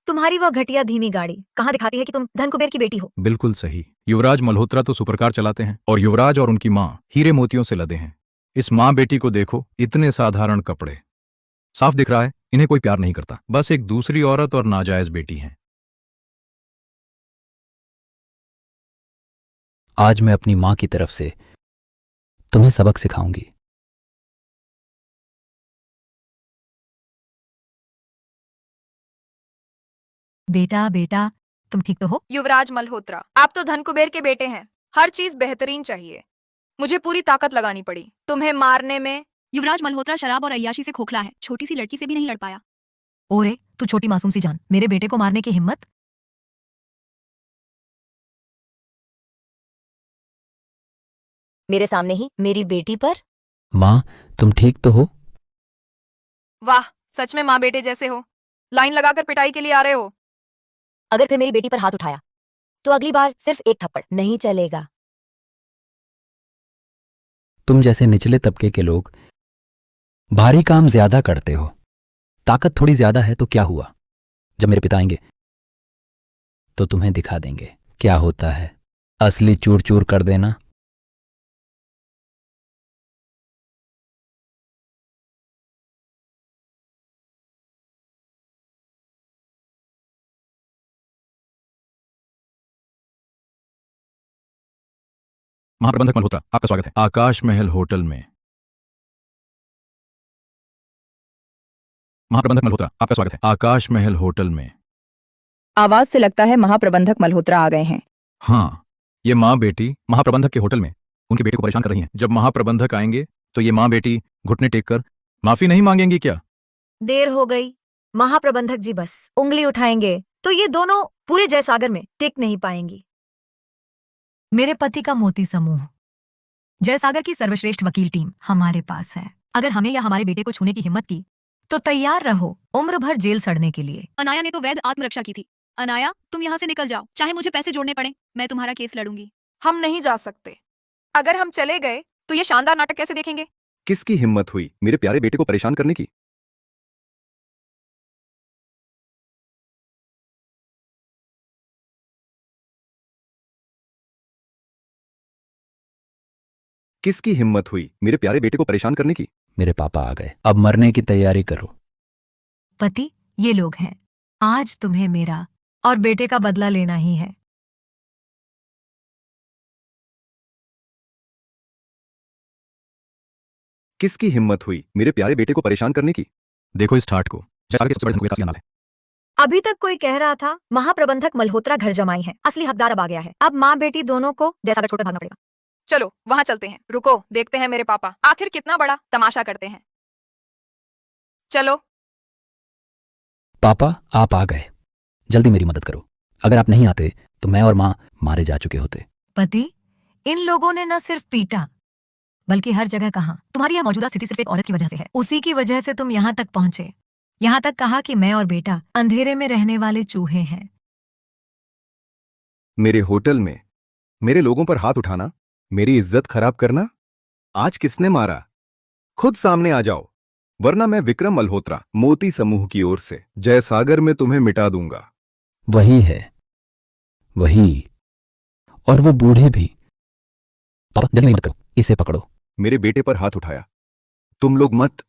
तुम्हारी वह घटिया धीमी गाड़ी कहाँ दिखाती है कि तुम धन कुबेर की बेटी हो? बिल्कुल सही। युवराज मल्होत्रा तो सुपरकार चलाते हैं और युवराज और उनकी माँ हीरे मोतियों से लदे हैं। इस माँ बेटी को देखो, इतने साधारण कपड़े। साफ दिख रहा है इन्हें कोई प्यार नहीं करता, बस एक दूसरी औरत और नाजायज बेटी है। आज मैं अपनी माँ की तरफ से तुम्हें सबक सिखाऊंगी। बेटा बेटा, तुम ठीक तो हो? युवराज मल्होत्रा, आप तो धन कुबेर के बेटे हैं। हर चीज बेहतरीन चाहिए। मुझे पूरी ताकत लगानी पड़ी तुम्हें मारने में। युवराज मल्होत्रा शराब और अय्याशी से खोखला है, छोटी सी लड़की से भी नहीं लड़ पाया। ओरे तू छोटी मासूम सी जान, मेरे बेटे को मारने की हिम्मत? मेरे सामने ही मेरी बेटी पर? माँ, तुम ठीक तो हो? वाह, सच में माँ बेटे जैसे हो। लाइन लगाकर पिटाई के लिए आ रहे हो। अगर फिर मेरी बेटी पर हाथ उठाया तो अगली बार सिर्फ एक थप्पड़ नहीं चलेगा। तुम जैसे निचले तबके के लोग भारी काम ज्यादा करते हो। ताकत थोड़ी ज्यादा है तो क्या हुआ? जब मेरे पिता आएंगे तो तुम्हें दिखा देंगे क्या होता है असली चूर चूर कर देना। महाप्रबंधक मल्होत्रा, आपका स्वागत है आकाश महल होटल में। महाप्रबंधक मल्होत्रा, आपका स्वागत है आकाश महल होटल में। आवाज से लगता है महाप्रबंधक मल्होत्रा आ गए हैं। हाँ, ये माँ बेटी महाप्रबंधक के होटल में उनके बेटे को परेशान कर रही हैं। जब महाप्रबंधक आएंगे तो ये माँ बेटी घुटने टेक कर माफी नहीं मांगेंगी क्या? देर हो गई। महाप्रबंधक जी बस उंगली उठाएंगे तो ये दोनों पूरे जयसागर में टिक नहीं पाएंगी। मेरे पति का मोती समूह, जयसागर की सर्वश्रेष्ठ वकील टीम हमारे पास है। अगर हमें या हमारे बेटे को छूने की हिम्मत की तो तैयार रहो उम्र भर जेल सड़ने के लिए। अनाया ने तो वैध आत्मरक्षा की थी। अनाया, तुम यहाँ से निकल जाओ, चाहे मुझे पैसे जोड़ने पड़े, मैं तुम्हारा केस लड़ूंगी। हम नहीं जा सकते। अगर हम चले गए तो ये शानदार नाटक कैसे देखेंगे? किसकी हिम्मत हुई मेरे प्यारे बेटे को परेशान करने की? किसकी हिम्मत हुई मेरे प्यारे बेटे को परेशान करने की? मेरे पापा आ गए, अब मरने की तैयारी करो। पति, ये लोग हैं। आज तुम्हें मेरा और बेटे का बदला लेना ही है। किसकी हिम्मत हुई मेरे प्यारे बेटे को परेशान करने की? देखो इस ठाट को, जयसागर के सबसे बड़े धनकुबेर का नाम है। अभी तक कोई कह रहा था महाप्रबंधक मल्होत्रा घर जमाई है, असली हकदार अब आ गया है। अब माँ बेटी दोनों को जयसागर छोड़कर भागना पड़ेगा। चलो वहां चलते हैं। रुको, देखते हैं मेरे पापा आखिर कितना बड़ा तमाशा करते हैं। चलो। पापा, आप आ गए, जल्दी मेरी मदद करो। अगर आप नहीं आते तो मैं और माँ मारे जा चुके होते। पति, इन लोगों ने न सिर्फ पीटा बल्कि हर जगह कहा तुम्हारी यह मौजूदा स्थिति सिर्फ एक औरत की वजह से है। उसी की वजह से तुम यहाँ तक पहुंचे। यहाँ तक कहा कि मैं और बेटा अंधेरे में रहने वाले चूहे हैं। मेरे होटल में मेरे लोगों पर हाथ उठाना, मेरी इज्जत खराब करना। आज किसने मारा? खुद सामने आ जाओ, वरना मैं विक्रम मल्होत्रा मोती समूह की ओर से जयसागर में तुम्हें मिटा दूंगा। वही है, वही, और वो बूढ़े भी। पापा जल्दी मत करो, इसे पकड़ो। मेरे बेटे पर हाथ उठाया, तुम लोग मत।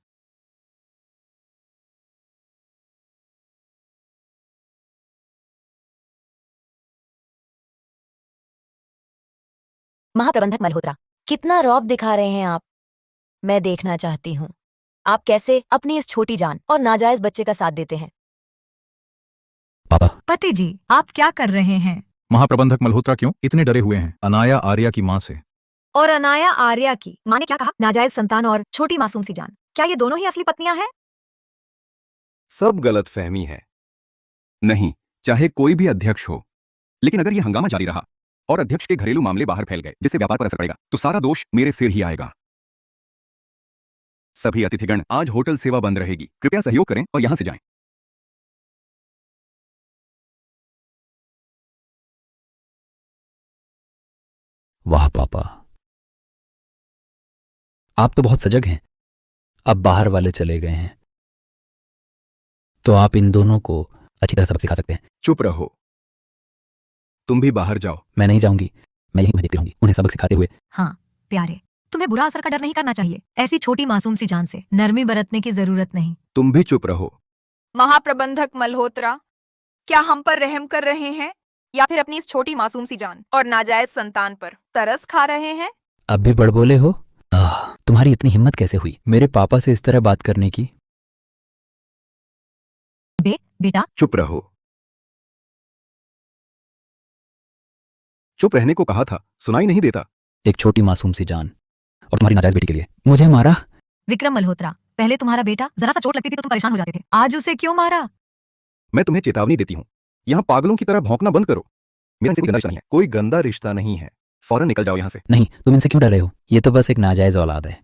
महाप्रबंधक मल्होत्रा, कितना रौब दिखा रहे हैं आप। मैं देखना चाहती हूँ आप कैसे अपनी इस छोटी जान और नाजायज बच्चे का साथ देते हैं। पापा, पति जी, आप क्या कर रहे हैं? महाप्रबंधक मल्होत्रा क्यों इतने डरे हुए हैं अनाया आर्या की माँ से? और अनाया आर्या की माँ ने क्या कहा? नाजायज संतान और छोटी मासूम सी जान, क्या ये दोनों ही असली पत्नियां हैं? सब गलत फहमी है। नहीं, चाहे कोई भी अध्यक्ष हो, लेकिन अगर यह हंगामा जारी रहा और अध्यक्ष के घरेलू मामले बाहर फैल गए जिससे व्यापार पर असर पड़ेगा, तो सारा दोष मेरे सिर ही आएगा। सभी अतिथिगण, आज होटल सेवा बंद रहेगी। कृपया सहयोग करें और यहां से जाएं। वाह पापा, आप तो बहुत सजग हैं। अब बाहर वाले चले गए हैं तो आप इन दोनों को अच्छी तरह सबक सिखा सकते हैं। चुप रहो, तुम भी बाहर जाओ। मैं नहीं जाऊंगी, मैं यहीं देखती रहूंगी उन्हें सबक सिखाते हुए। हाँ प्यारे, तुम्हें बुरा असर का डर नहीं करना चाहिए। ऐसी छोटी मासूम सी जान से नरमी बरतने की जरूरत नहीं। तुम भी चुप रहो। महाप्रबंधक मल्होत्रा, क्या हम पर रहम कर रहे हैं या फिर अपनी इस छोटी मासूम सी जान और नाजायज संतान पर तरस खा रहे हैं? अब भी बड़बोले हो? तुम्हारी इतनी हिम्मत कैसे हुई मेरे पापा से इस तरह बात करने की? बेटा, चुप रहो। चुप रहने को कहा था, सुनाई नहीं देता। एक छोटी मासूम सी जान और तुम्हारी नाजायज बेटी के लिए मुझे मारा? विक्रम मल्होत्रा, पहले तुम्हारा बेटा जरा सा चोट लगती थी तो तुम परेशान हो जाते थे, आज उसे क्यों मारा? मैं तुम्हें चेतावनी देती हूँ, यहाँ पागलों की तरह भौंकना बंद करो। मेरा इनसे कोई गंदा रिश्ता नहीं है, कोई गंदा रिश्ता नहीं है। फौरन निकल जाओ यहाँ से। नहीं, तुम इनसे क्यों डर रहे हो? ये तो बस एक नाजायज औलाद है।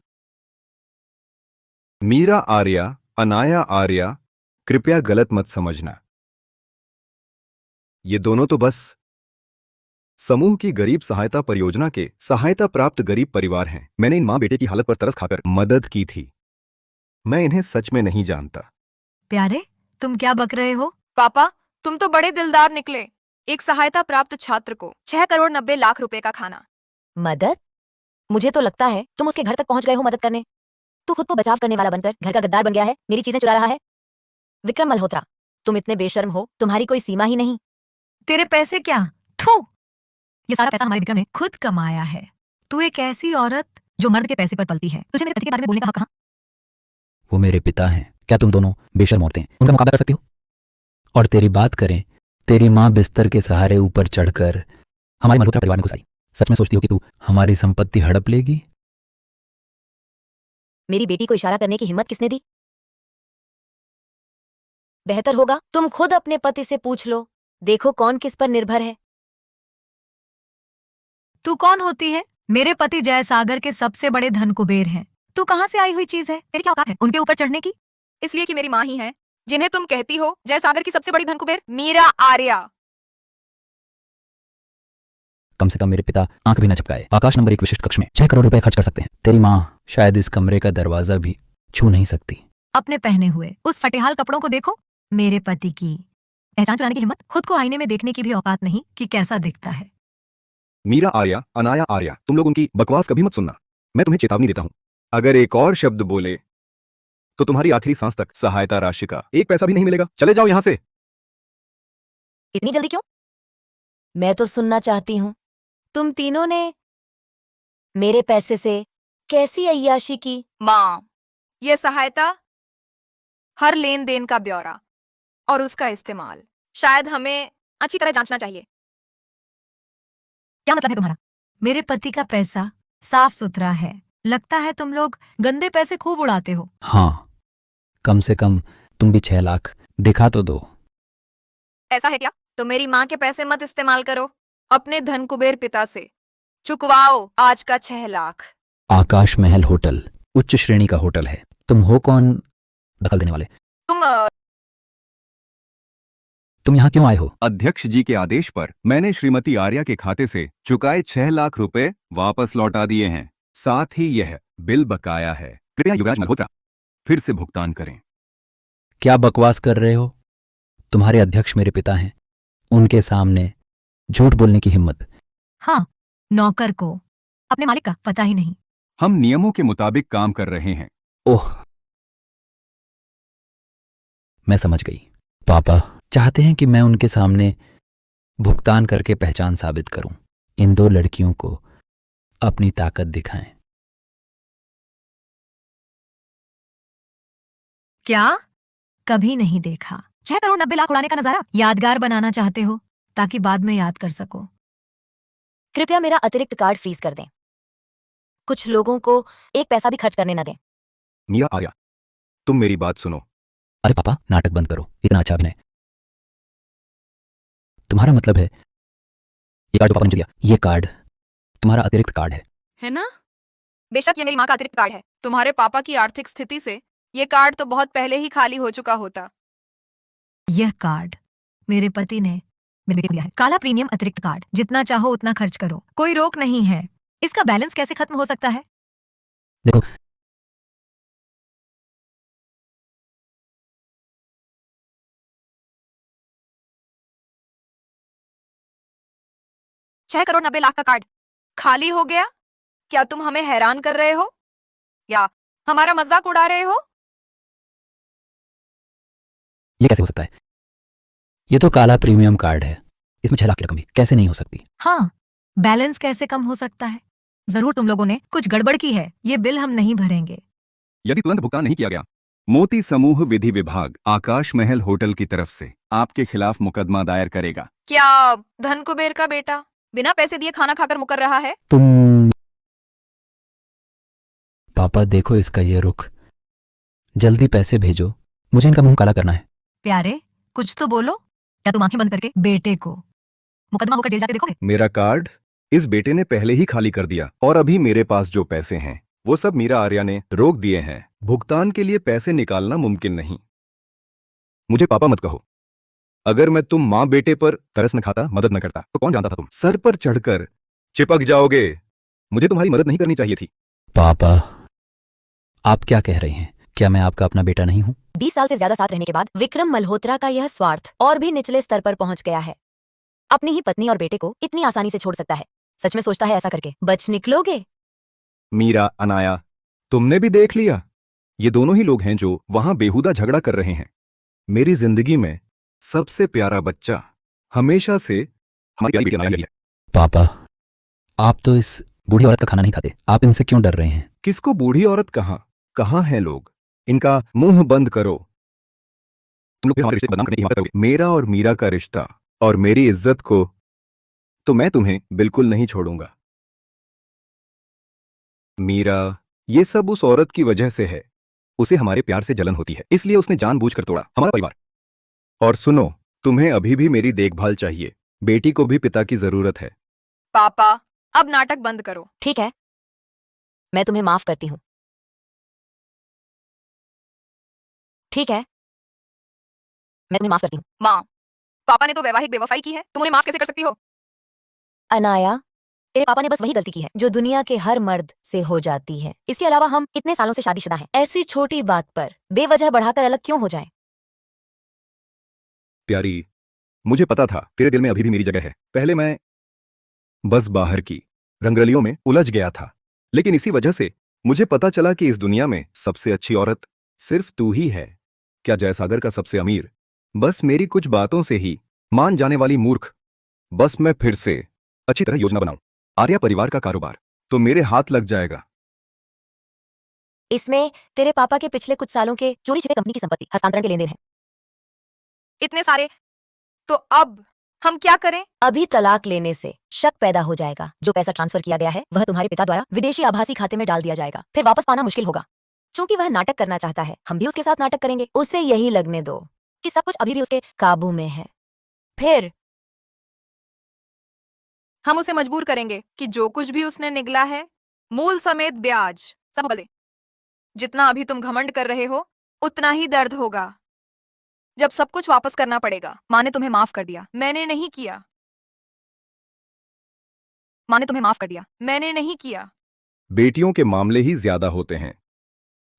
मीरा आर्या, अनाया आर्या, कृपया गलत मत समझना। ये दोनों तो बस समूह की गरीब सहायता परियोजना के सहायता प्राप्त गरीब परिवार हैं। मैंने इन माँ बेटे की हालत पर तरस खाकर मदद की थी। मैं इन्हें सच में नहीं जानता। प्यारे, तुम क्या बक रहे हो? पापा, तुम तो बड़े दिलदार निकले। एक सहायता प्राप्त छात्र को 6 करोड़ 90 लाख रुपए का खाना। मदद? मुझे तो लगता है तुम उसके घर तक पहुंच गए हो मदद करने। तू खुद को बचाव करने वाला बनकर घर का गद्दार बन गया है, मेरी चीजें चुरा रहा है। विक्रम मल्होत्रा, तुम इतने बेशर्म हो, तुम्हारी कोई सीमा ही नहीं। तेरे पैसे क्या? थू! ये सारा पैसा हमारे विक्रम ने खुद कमाया है। तू एक ऐसी औरत जो मर्द के पैसे पर पलती है, तुझे मेरे पति के बारे में बोलने का हक कहाँ? वो मेरे पिता हैं। क्या तुम दोनों बेशर्म औरतें उनका मुकाबला कर सकती हो? और तेरी बात करें, तेरी माँ बिस्तर के सहारे ऊपर चढ़कर हमारे मल्होत्रा परिवार में घुस आई। सच में सोचती हो कि तू हमारी संपत्ति हड़प लेगी? मेरी बेटी को इशारा करने की हिम्मत किसने दी? बेहतर होगा तुम खुद अपने पति से पूछ लो, देखो कौन किस पर निर्भर है। तू कौन होती है? मेरे पति जयसागर के सबसे बड़े धन कुबेर हैं। तू कहाँ से आई हुई चीज है? तेरी क्या औकात है उनके ऊपर चढ़ने की? इसलिए कि मेरी माँ ही है जिन्हें तुम कहती हो जयसागर की सबसे बड़ी धन कुबेर। मीरा आर्या। कम से कम मेरे पिता आंख भी न झपकाए आकाश नंबर 1 विशिष्ट कक्ष में 6 करोड़ रुपए खर्च कर सकते हैं। तेरी माँ शायद इस कमरे का दरवाजा भी छू नहीं सकती। अपने पहने हुए उस फटेहाल कपड़ों को देखो। मेरे पति की पहचान चुराने की हिम्मत? खुद को आईने में देखने की भी औकात नहीं कि कैसा दिखता है। मीरा आर्या, अनाया आर्या, तुम लोग उनकी बकवास कभी मत सुनना। मैं तुम्हें चेतावनी देता हूं, अगर एक और शब्द बोले तो तुम्हारी आखिरी सांस तक सहायता राशि का 1 पैसा भी नहीं मिलेगा। चले जाओ यहां से। इतनी जल्दी क्यों? मैं तो सुनना चाहती हूँ, तुम तीनों ने मेरे पैसे से कैसी अय्याशी की? माँ, ये सहायता, हर लेन देन का ब्यौरा और उसका इस्तेमाल शायद हमें अच्छी तरह जांचना चाहिए। क्या मतलब है तुम्हारा? मेरे पति का पैसा साफ सुथरा है। लगता है तुम लोग गंदे पैसे खूब उड़ाते हो। हाँ, कम से कम तुम भी 6 लाख दिखा तो दो। ऐसा है क्या? तो मेरी माँ के पैसे मत इस्तेमाल करो, अपने धन कुबेर पिता से चुकवाओ आज का 6 लाख। आकाश महल होटल उच्च श्रेणी का होटल है। तुम हो कौन दखल देने वाले? तुम यहाँ क्यों आए हो? अध्यक्ष जी के आदेश पर मैंने श्रीमती आर्या के खाते से चुकाए 6 लाख रुपए वापस लौटा दिए हैं। साथ ही यह बिल बकाया है। कृपया युवराज मल्होत्रा फिर से भुगतान करें। क्या बकवास कर रहे हो? तुम्हारे अध्यक्ष मेरे पिता हैं, उनके सामने झूठ बोलने की हिम्मत? हाँ, नौकर को अपने मालिक का पता ही नहीं। हम नियमों के मुताबिक काम कर रहे हैं। ओह, मैं समझ गई। पापा चाहते हैं कि मैं उनके सामने भुगतान करके पहचान साबित करूं। इन 2 लड़कियों को अपनी ताकत दिखाएं। क्या? कभी नहीं देखा 6 करोड़ 90 लाख उड़ाने का नजारा। यादगार बनाना चाहते हो ताकि बाद में याद कर सको। कृपया मेरा अतिरिक्त कार्ड फ्रीज कर दें। कुछ लोगों को 1 पैसा भी खर्च करने न दें। मीरा आर्या, तुम मेरी बात सुनो। अरे पापा, नाटक बंद करो। इतना अच्छा अभिनय। तुम्हारा मतलब है ये कार्ड तो पापा ने मुझे दिया, ये कार्ड तुम्हारा अतिरिक्त कार्ड है ना? बेशक ये मेरी माँ का अतिरिक्त कार्ड है। तुम्हारे पापा की आर्थिक स्थिति से ये कार्ड तो बहुत पहले ही खाली हो चुका होता। यह कार्ड मेरे पति ने मेरे बेटे को दिया है। काला प्रीमियम अतिरिक्त कार्ड। जितना चाहो उतना खर्च करो, कोई रोक नहीं है। इसका बैलेंस कैसे खत्म हो सकता है? देखो, छह करोड़ 90 लाख का कार्ड खाली हो गया? क्या तुम हमें हैरान कर रहे हो या हमारा मजाक उड़ा रहे हो? ये कैसे हो सकता है? ये तो काला प्रीमियम कार्ड है, इसमें 6 लाख की रकम भी कैसे नहीं हो सकती? हाँ, बैलेंस कैसे कम हो सकता है? जरूर तुम लोगों ने कुछ गड़बड़ की है। ये बिल हम नहीं भरेंगे। यदि तुरंत भुगतान नहीं किया गया, मोती समूह विधि विभाग आकाश महल होटल की तरफ से आपके खिलाफ मुकदमा दायर करेगा। क्या धन कुबेर का बेटा बिना पैसे दिए खाना खाकर मुकर रहा है? तुम पापा देखो इसका ये रुख, जल्दी पैसे भेजो, मुझे इनका मुंह काला करना है। प्यारे, कुछ तो बोलो। क्या तुम आंखें बंद करके बेटे को मुकदमा होकर जेल जाके देखोगे? मेरा कार्ड इस बेटे ने पहले ही खाली कर दिया और अभी मेरे पास जो पैसे हैं वो सब मीरा आर्या ने रोक दिए हैं। भुगतान के लिए पैसे निकालना मुमकिन नहीं। मुझे पापा मत कहो। अगर मैं तुम माँ बेटे पर तरस न खाता, मदद न करता, तो कौन जानता था तुम सर पर चढ़कर चिपक जाओगे। मुझे तुम्हारी मदद नहीं करनी चाहिए थी। पापा, आप क्या कह रहे हैं? क्या मैं आपका अपना बेटा नहीं हूं? 20 साल से ज्यादा साथ रहने के बाद विक्रम मल्होत्रा का यह स्वार्थ और भी निचले स्तर पर पहुंच गया है। अपनी ही पत्नी और बेटे को इतनी आसानी से छोड़ सकता है। सच में सोचता है ऐसा करके बच निकलोगे? मीरा, अनाया, तुमने भी देख लिया। ये दोनों ही लोग हैं जो वहां बेहुदा झगड़ा कर रहे हैं। मेरी जिंदगी में सबसे प्यारा बच्चा हमेशा से हमारी प्यारी बेटी अनाया रही है। पापा, आप तो इस बूढ़ी औरत का खाना नहीं खाते, आप इनसे क्यों डर रहे हैं? किसको बूढ़ी औरत कहाँ हैं लोग? इनका मुंह बंद करो। तुम लोग फिर हमारे रिश्ते को बदनाम करने की हिम्मत करोगे। मेरा और मीरा का रिश्ता और मेरी इज्जत को तो मैं तुम्हें बिल्कुल नहीं छोड़ूंगा। मीरा, ये सब उस औरत की वजह से है। उसे हमारे प्यार से जलन होती है, इसलिए उसने जानबूझकर तोड़ा हमारा परिवार। और सुनो, तुम्हें अभी भी मेरी देखभाल चाहिए। बेटी को भी पिता की जरूरत है। पापा, अब नाटक बंद करो। ठीक है, मैं तुम्हें माफ करती हूँ। ठीक है, मैं तुम्हें माफ करती हूँ। माँ, पापा ने तो वैवाहिक बेवफाई की है, तुम उन्हें माफ कैसे कर सकती हो? अनाया, तेरे पापा ने बस वही गलती की है जो दुनिया के हर मर्द से हो जाती है। इसके अलावा हम इतने सालों से शादीशुदा हैं। ऐसी छोटी बात पर बेवजह बढ़ाकर अलग क्यों हो जाएं? प्यारी, मुझे पता था तेरे दिल में अभी भी मेरी जगह है। पहले मैं बस बाहर की रंगरलियों में उलझ गया था, लेकिन इसी वजह से मुझे पता चला कि इस दुनिया में सबसे अच्छी औरत सिर्फ तू ही है। क्या जयसागर का सबसे अमीर बस मेरी कुछ बातों से ही मान जाने वाली मूर्ख? बस मैं फिर से अच्छी तरह योजना बनाऊं। आर्या परिवार का कारोबार तो मेरे हाथ लग जाएगा। इसमें तेरे पापा के पिछले कुछ सालों के चोरी छिपे कंपनी की संपत्ति हस्तांतरण के लेन देन है। इतने सारे, तो अब हम क्या करें? अभी तलाक लेने से शक पैदा हो जाएगा। जो पैसा ट्रांसफर किया गया है वह तुम्हारे पिता द्वारा विदेशी आभासी खाते में डाल दिया जाएगा। फिर वापस पाना मुश्किल होगा। क्योंकि वह नाटक करना चाहता है, हम भी उसके साथ नाटक करेंगे। उसे यही लगने दो कि सब कुछ अभी भी उसके काबू में है। फिर हम उसे मजबूर करेंगे कि जो कुछ भी उसने निगला है, मूल समेत ब्याज सब बदले। जितना अभी तुम घमंड कर रहे हो उतना ही दर्द होगा जब सब कुछ वापस करना पड़ेगा। माँ ने तुम्हें माफ कर दिया, मैंने नहीं किया। माँ ने तुम्हें माफ कर दिया, मैंने नहीं किया। बेटियों के मामले ही ज्यादा होते हैं।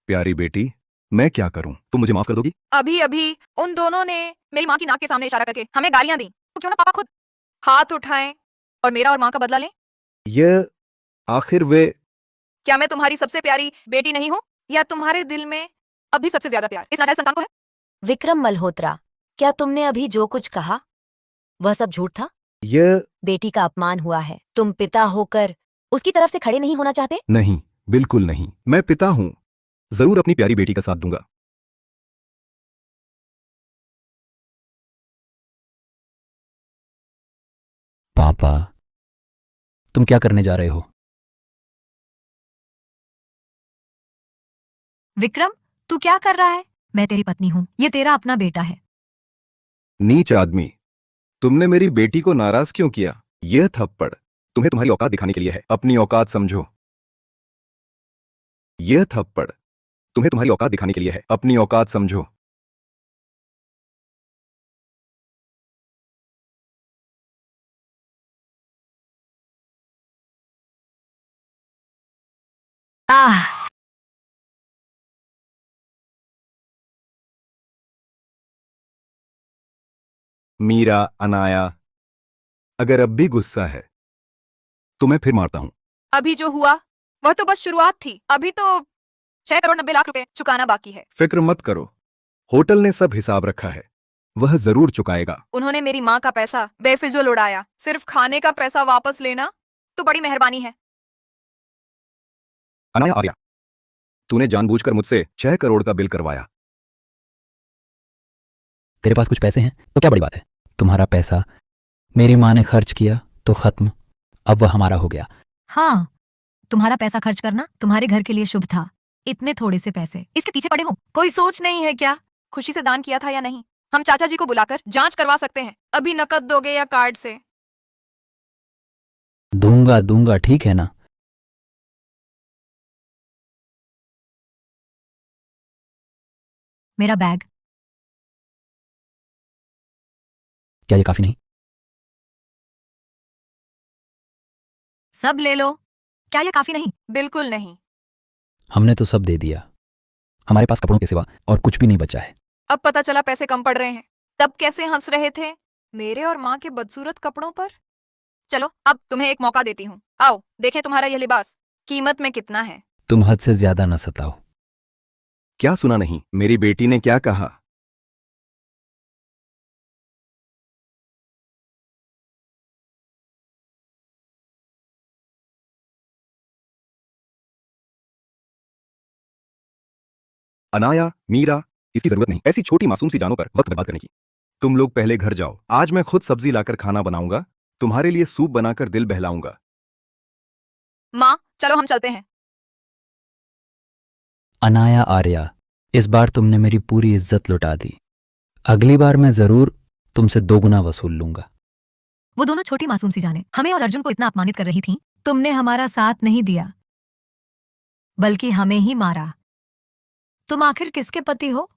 प्यारी बेटी, मैं क्या करूं? तुम मुझे माफ कर दोगी? अभी अभी उन दोनों ने मेरी माँ की नाक के सामने इशारा करके हमें गालियां दी, तो क्यों ना पापा खुद हाथ उठाएं और मेरा और माँ का बदला लें? ये आखिर वे क्या मैं तुम्हारी सबसे प्यारी बेटी नहीं हूँ? या तुम्हारे दिल में अभी सबसे ज्यादा प्यार इस नाजायज संतान को है? विक्रम मल्होत्रा, क्या तुमने अभी जो कुछ कहा वह सब झूठ था? ये बेटी का अपमान हुआ है। तुम पिता होकर उसकी तरफ से खड़े नहीं होना चाहते? नहीं, बिल्कुल नहीं। मैं पिता हूं, जरूर अपनी प्यारी बेटी का साथ दूंगा। पापा, तुम क्या करने जा रहे हो? विक्रम, तू क्या कर रहा है? मैं तेरी पत्नी हूँ, ये तेरा अपना बेटा है। नीच आदमी, तुमने मेरी बेटी को नाराज क्यों किया? यह थप्पड़ तुम्हें तुम्हारी औकात दिखाने के लिए है। अपनी औकात समझो। यह थप्पड़ तुम्हें तुम्हारी औकात दिखाने के लिए है। अपनी औकात समझो। आह, मीरा, अनाया, अगर अब भी गुस्सा है तो मैं फिर मारता हूं। अभी जो हुआ वह तो बस शुरुआत थी। अभी तो 6 करोड़ 90 लाख रुपए चुकाना बाकी है। फिक्र मत करो, होटल ने सब हिसाब रखा है, वह जरूर चुकाएगा। उन्होंने मेरी माँ का पैसा बेफिजूल उड़ाया। सिर्फ खाने का पैसा वापस लेना तो बड़ी मेहरबानी है। अनाया, आर्या, तूने जानबूझकर मुझसे 6 करोड़ का बिल करवाया। तेरे पास कुछ पैसे हैं तो क्या बड़ी बात है? तुम्हारा पैसा मेरी माँ ने खर्च किया तो खत्म, अब वह हमारा हो गया। हाँ, तुम्हारा पैसा खर्च करना तुम्हारे घर के लिए शुभ था, इतने थोड़े से पैसे इसके पीछे पड़े हो, कोई सोच नहीं है क्या? खुशी से दान किया था या नहीं, हम चाचा जी को बुलाकर जांच करवा सकते हैं। अभी नकद दोगे या कार्ड से? दूंगा दूंगा, ठीक है ना? मेरा बैग। क्या ये काफी नहीं? सब ले लो। क्या ये काफी नहीं? बिल्कुल नहीं। हमने तो सब दे दिया। हमारे पास कपड़ों के सिवा और कुछ भी नहीं बचा है। अब पता चला पैसे कम पड़ रहे हैं। तब कैसे हंस रहे थे मेरे और माँ के बदसूरत कपड़ों पर। चलो अब तुम्हें एक मौका देती हूँ, आओ देखें तुम्हारा यह लिबास कीमत में कितना है। तुम हद से ज्यादा न सताओ। क्या सुना नहीं? मेरी बेटी ने क्या कहा? अनाया, मीरा, इसकी जरूरत नहीं ऐसी छोटी मासूम सी जानों पर वक्त बर्बाद करने की। तुम लोग पहले घर जाओ, आज मैं खुद सब्जी लाकर खाना बनाऊंगा, तुम्हारे लिए सूप बनाकर दिल बहलाऊंगा। माँ चलो हम चलते हैं। अनाया आर्या, इस बार तुमने मेरी पूरी इज्जत लुटा दी। अगली बार मैं जरूर तुमसे 2 गुना वसूल लूंगा। वो दोनों छोटी मासूम सी जाने हमें और अर्जुन को इतना अपमानित कर रही थी। तुमने हमारा साथ नहीं दिया, बल्कि हमें ही मारा। तुम आखिर किसके पति हो?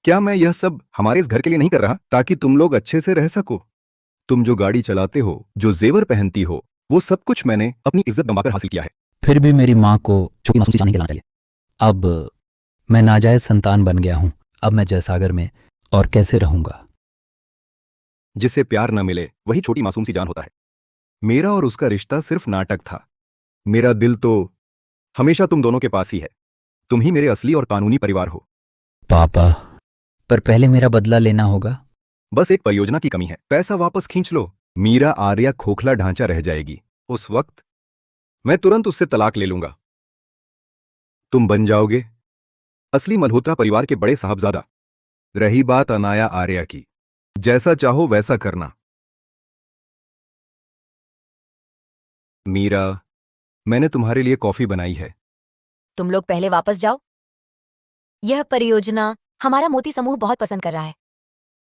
क्या मैं यह सब हमारे इस घर के लिए नहीं कर रहा ताकि तुम लोग अच्छे से रह सको? तुम जो गाड़ी चलाते हो, जो जेवर पहनती हो, वो सब कुछ मैंने अपनी इज्जत गंवाकर हासिल किया है। फिर भी मेरी माँ को छोटी मासूम सी जान नहीं कहलाना चाहिए। अब मैं नाजायज संतान बन गया हूं। अब मैं जयसागर में और कैसे रहूंगा? जिससे प्यार न मिले वही छोटी मासूम सी जान होता है। मेरा और उसका रिश्ता सिर्फ नाटक था। मेरा दिल तो हमेशा तुम दोनों के पास ही है। तुम ही मेरे असली और कानूनी परिवार हो। पापा, पर पहले मेरा बदला लेना होगा। बस एक परियोजना की कमी है, पैसा वापस खींच लो। मीरा आर्या खोखला ढांचा रह जाएगी। उस वक्त मैं तुरंत उससे तलाक ले लूंगा। तुम बन जाओगे असली मल्होत्रा परिवार के बड़े साहबजादा। रही बात अनाया आर्या की, जैसा चाहो वैसा करना। मीरा, मैंने तुम्हारे लिए कॉफी बनाई है। तुम लोग पहले वापस जाओ। यह परियोजना हमारा मोती समूह बहुत पसंद कर रहा है,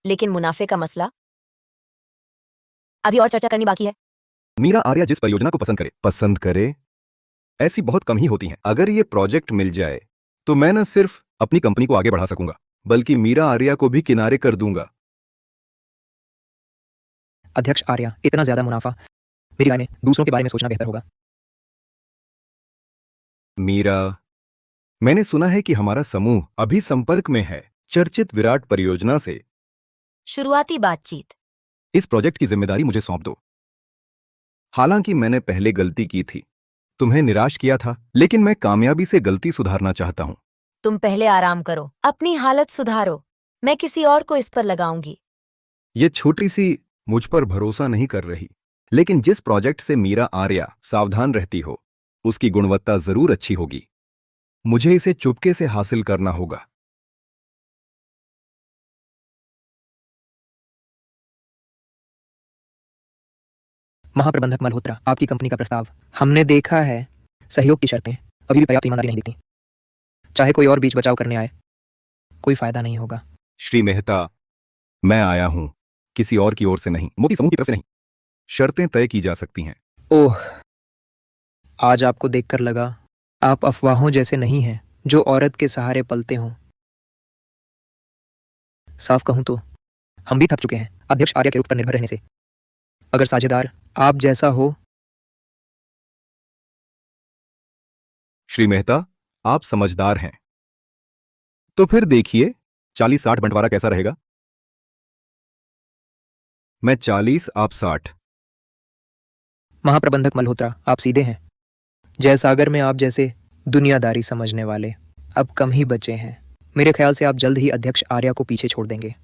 लेकिन मुनाफे का मसला अभी और चर्चा करनी बाकी है। मीरा आर्या जिस परियोजना को पसंद करे ऐसी बहुत कम ही होती हैं। अगर ये प्रोजेक्ट मिल जाए तो मैं न सिर्फ अपनी कंपनी को आगे बढ़ा सकूंगा, बल्कि मीरा आर्या को भी किनारे कर दूंगा। अध्यक्ष आर्या, इतना ज्यादा मुनाफा, मेरी राय में दूसरों के बारे में सोचना बेहतर होगा। मीरा, मैंने सुना है कि हमारा समूह अभी संपर्क में है चर्चित विराट परियोजना से। शुरुआती बातचीत। इस प्रोजेक्ट की जिम्मेदारी मुझे सौंप दो। हालांकि मैंने पहले गलती की थी, तुम्हें निराश किया था, लेकिन मैं कामयाबी से गलती सुधारना चाहता हूं। तुम पहले आराम करो, अपनी हालत सुधारो। मैं किसी और को इस पर लगाऊंगी। ये छोटी सी मुझ पर भरोसा नहीं कर रही, लेकिन जिस प्रोजेक्ट से मीरा आर्या सावधान रहती हो उसकी गुणवत्ता जरूर अच्छी होगी। मुझे इसे चुपके से हासिल करना होगा। महाप्रबंधक मल्होत्रा, आपकी कंपनी का प्रस्ताव हमने देखा है। सहयोग की शर्तें अभी भी पर्याप्त ईमानदारी नहीं दिखती। चाहे कोई और बीच बचाव करने आए, कोई फायदा नहीं होगा। श्री मेहता, मैं आया हूं किसी और की ओर से नहीं, मोती समूह की तरफ से नहीं। शर्तें तय की जा सकती हैं। ओह, आज आपको देखकर लगा आप अफवाहों जैसे नहीं हैं जो औरत के सहारे पलते हों। साफ कहूं तो हम भी थक चुके हैं अध्यक्ष आर्या के रुख पर निर्भर रहने से। अगर साझेदार आप जैसा हो। श्री मेहता, आप समझदार हैं, तो फिर देखिए 40-60 बंटवारा कैसा रहेगा? मैं 40, आप 60। महाप्रबंधक मल्होत्रा, आप सीधे हैं। जयसागर में आप जैसे दुनियादारी समझने वाले अब कम ही बचे हैं। मेरे ख्याल से आप जल्द ही अध्यक्ष आर्या को पीछे छोड़ देंगे।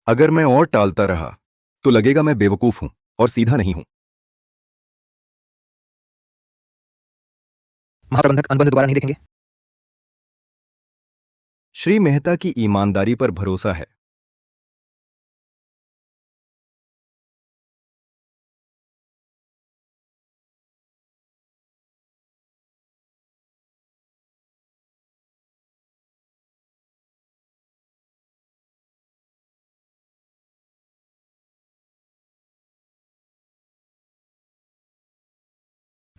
अगर मैं और टालता रहा तो लगेगा मैं बेवकूफ हूं और सीधा नहीं हूं। महाप्रबंधक, अनुबंध दोबारा नहीं देखेंगे? श्री मेहता की ईमानदारी पर भरोसा है।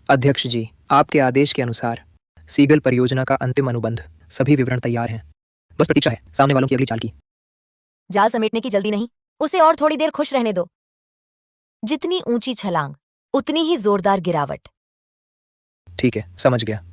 अध्यक्ष जी, आपके आदेश के अनुसार सीगल परियोजना का अंतिम अनुबंध सभी विवरण तैयार हैं। बस प्रतीक्षा है सामने वालों की अगली चाल की। जाल समेटने की जल्दी नहीं, उसे और थोड़ी देर खुश रहने दो। जितनी ऊंची छलांग उतनी ही जोरदार गिरावट। ठीक है, समझ गया।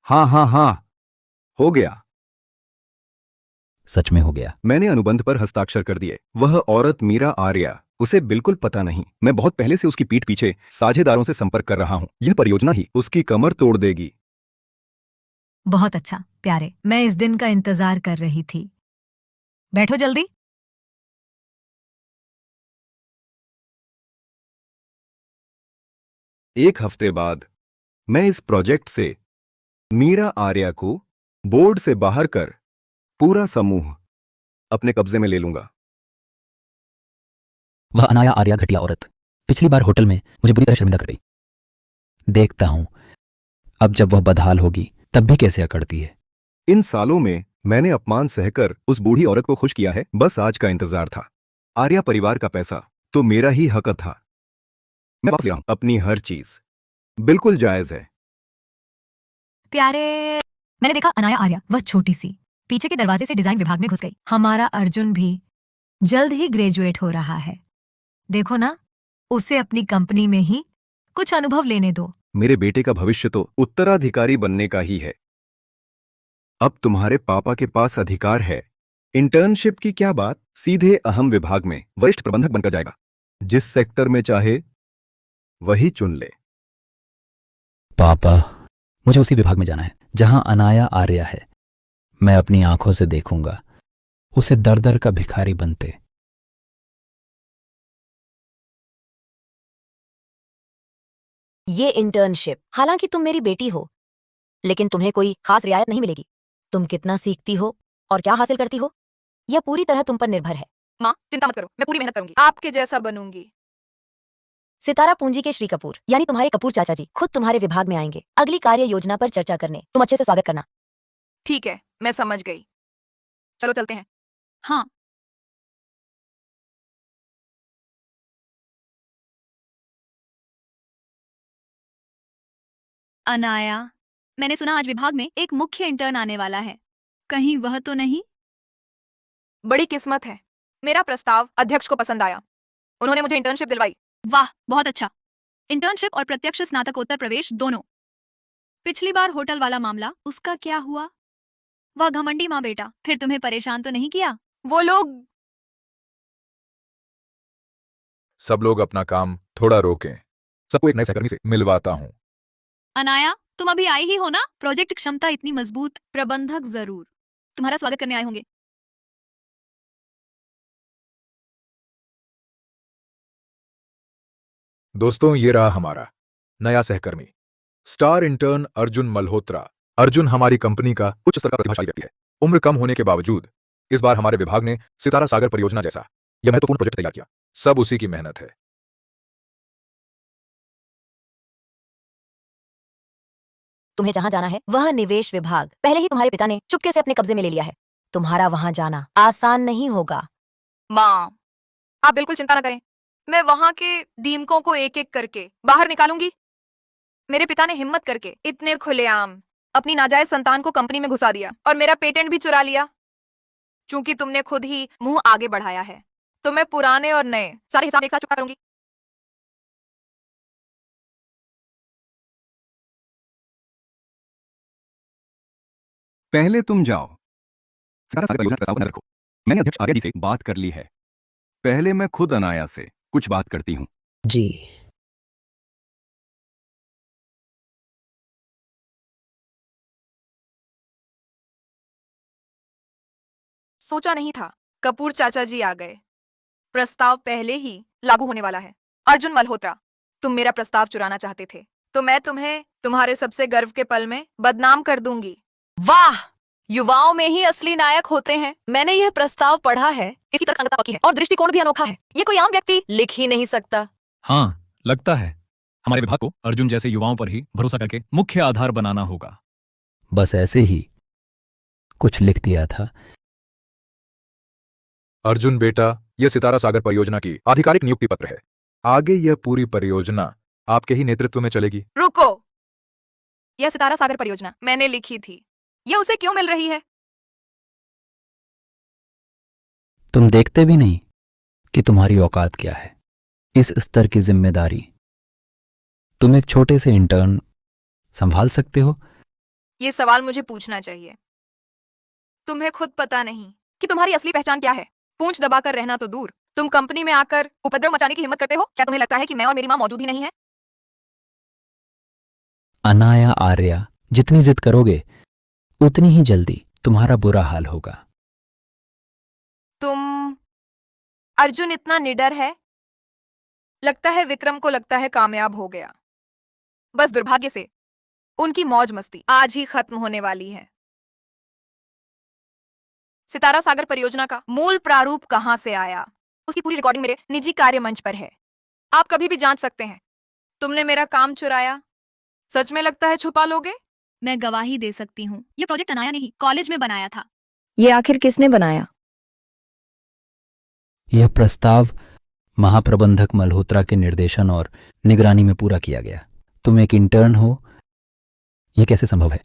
हाँ हाँ हाँ, हो गया। सच में हो गया। मैंने अनुबंध पर हस्ताक्षर कर दिए। वह औरत मीरा आर्या, उसे बिल्कुल पता नहीं। मैं बहुत पहले से उसकी पीठ पीछे साझेदारों से संपर्क कर रहा हूं। यह परियोजना ही उसकी कमर तोड़ देगी। बहुत अच्छा प्यारे, मैं इस दिन का इंतजार कर रही थी। बैठो जल्दी। एक हफ्ते बाद मैं इस प्रोजेक्ट से मीरा आर्या को बोर्ड से बाहर कर पूरा समूह अपने कब्जे में ले लूंगा। वह अनाया आर्या घटिया औरत पिछली बार होटल में मुझे बुरी तरह शर्मिंदा कर गई। देखता हूं अब जब वह बदहाल होगी तब भी कैसे अकड़ती है। इन सालों में मैंने अपमान सहकर उस बूढ़ी औरत को खुश किया है। बस आज का इंतजार था। आर्या परिवार का पैसा तो मेरा ही हक था। मैं वापस ले रहा हूं अपनी हर चीज। बिल्कुल जायज है। प्यारे, मैंने देखा अनाया आर्या, वह छोटी सी पीछे के दरवाजे से डिजाइन विभाग में घुस गई। हमारा अर्जुन भी जल्द ही ग्रेजुएट हो रहा है। देखो ना, उसे अपनी कंपनी में ही कुछ अनुभव लेने दो। मेरे बेटे का भविष्य तो उत्तराधिकारी बनने का ही है। अब तुम्हारे पापा के पास अधिकार है। इंटर्नशिप की क्या बात, सीधे अहम विभाग में वरिष्ठ प्रबंधक बनकर जाएगा। जिस सेक्टर में चाहे वही चुन ले। पापा, मुझे उसी विभाग में जाना है जहां अनाया आर्या है। मैं अपनी आंखों से देखूंगा उसे दर दर का भिखारी बनते। ये इंटर्नशिप, हालांकि तुम मेरी बेटी हो, लेकिन तुम्हें कोई खास रियायत नहीं मिलेगी। तुम कितना सीखती हो और क्या हासिल करती हो, यह पूरी तरह तुम पर निर्भर है। माँ चिंता मत करो, मैं पूरी मेहनत करूंगी, आपके जैसा बनूंगी। सितारा पूंजी के श्री कपूर यानी तुम्हारे कपूर चाचा जी खुद तुम्हारे विभाग में आएंगे अगली कार्य योजना पर चर्चा करने। तुम अच्छे से स्वागत करना। ठीक है, मैं समझ गई। चलो चलते हैं। हाँ, अनाया, मैंने सुना आज विभाग में एक मुख्य इंटर्न आने वाला है। कहीं वह तो नहीं? बड़ी किस्मत है, मेरा प्रस्ताव अध्यक्ष को पसंद आया। उन्होंने मुझे इंटर्नशिप दिलवाई। वाह, बहुत अच्छा। इंटर्नशिप और प्रत्यक्ष स्नातकोत्तर प्रवेश दोनों। पिछली बार होटल वाला मामला, उसका क्या हुआ? वह घमंडी माँ बेटा फिर तुम्हें परेशान तो नहीं किया? वो लोग सब लोग अपना काम थोड़ा रोकें। सबको एक नए सहकर्मी से मिलवाता हूं। अनाया, तुम अभी आई ही हो ना? प्रोजेक्ट क्षमता इतनी मजबूत, प्रबंधक जरूर तुम्हारा स्वागत करने आए होंगे। दोस्तों, ये रहा हमारा नया सहकर्मी, स्टार इंटर्न अर्जुन मल्होत्रा। अर्जुन हमारी कंपनी का उच्च स्तर का प्रतिभाशाली व्यक्ति है। उम्र कम होने के बावजूद इस बार हमारे विभाग ने सितारा सागर परियोजना जैसा यह महत्वपूर्ण प्रोजेक्ट तैयार किया। सब उसी की मेहनत है। तुम्हें जहां जाना है वह निवेश विभाग पहले ही तुम्हारे पिता ने चुपके से अपने कब्जे में ले लिया है। तुम्हारा वहां जाना आसान नहीं होगा। माँ, आप बिल्कुल चिंता न करें, मैं वहां के दीमकों को एक एक करके बाहर निकालूंगी। मेरे पिता ने हिम्मत करके इतने खुलेआम अपनी नाजायज संतान को कंपनी में घुसा दिया और मेरा पेटेंट भी चुरा लिया। चूंकि तुमने खुद ही मुंह आगे बढ़ाया है, तो मैं पुराने और नए सारे हिसाब एक साथ चुका करूंगी। पहले तुम जाओ। सारा सागर योजना प्रस्ताव न रखो। मैंने अध्यक्ष आर्या जी से बात कर ली है। पहले मैं खुद अनाया से कुछ बात करती हूँ। जी। सोचा नहीं था कपूर चाचा जी आ गए। प्रस्ताव पहले ही लागू होने वाला है। अर्जुन मल्होत्रा, तुम मेरा प्रस्ताव चुराना चाहते थे, तो मैं तुम्हें तुम्हारे सबसे गर्व के पल में बदनाम कर दूंगी। वाह, युवाओं में ही असली नायक होते हैं। मैंने यह प्रस्ताव पढ़ा है, इसकी तर्कसंगतता पक्की है और दृष्टिकोण भी अनोखा है। ये कोई आम व्यक्ति लिख ही नहीं सकता। हाँ, लगता है हमारे विभाग को अर्जुन जैसे युवाओं पर ही भरोसा करके मुख्य आधार बनाना होगा। बस ऐसे ही कुछ लिख दिया था। अर्जुन बेटा, यह सितारा सागर परियोजना की आधिकारिक नियुक्ति पत्र है। आगे यह पूरी परियोजना आपके ही नेतृत्व में चलेगी। रुको, यह सितारा सागर परियोजना मैंने लिखी थी, यह उसे क्यों मिल रही है? तुम देखते भी नहीं कि तुम्हारी औकात क्या है। इस स्तर की जिम्मेदारी तुम एक छोटे से इंटर्न संभाल सकते हो? ये सवाल मुझे पूछना चाहिए। तुम्हें खुद पता नहीं कि तुम्हारी असली पहचान क्या है। पूंछ दबाकर रहना तो दूर, तुम कंपनी में आकर उपद्रव मचाने की हिम्मत करते हो। क्या तुम्हें लगता है कि मैं और मेरी मां मौजूद ही नहीं है? अनाया आर्या, जितनी जिद करोगे उतनी ही जल्दी तुम्हारा बुरा हाल होगा। अर्जुन इतना निडर है। लगता है विक्रम को लगता है कामयाब हो गया। बस दुर्भाग्य से उनकी मौज मस्ती आज ही खत्म होने वाली है। सितारा सागर परियोजना का मूल प्रारूप कहां से आया, उसकी पूरी रिकॉर्डिंग मेरे निजी कार्य मंच पर है। आप कभी भी जांच सकते हैं। तुमने मेरा काम चुराया, सच में लगता है छुपा लोगे? मैं गवाही दे सकती हूँ, ये प्रोजेक्ट अनाया ने ही कॉलेज में बनाया था। ये आखिर किसने बनाया? यह प्रस्ताव महाप्रबंधक मल्होत्रा के निर्देशन और निगरानी में पूरा किया गया। तुम एक इंटर्न हो, यह कैसे संभव है?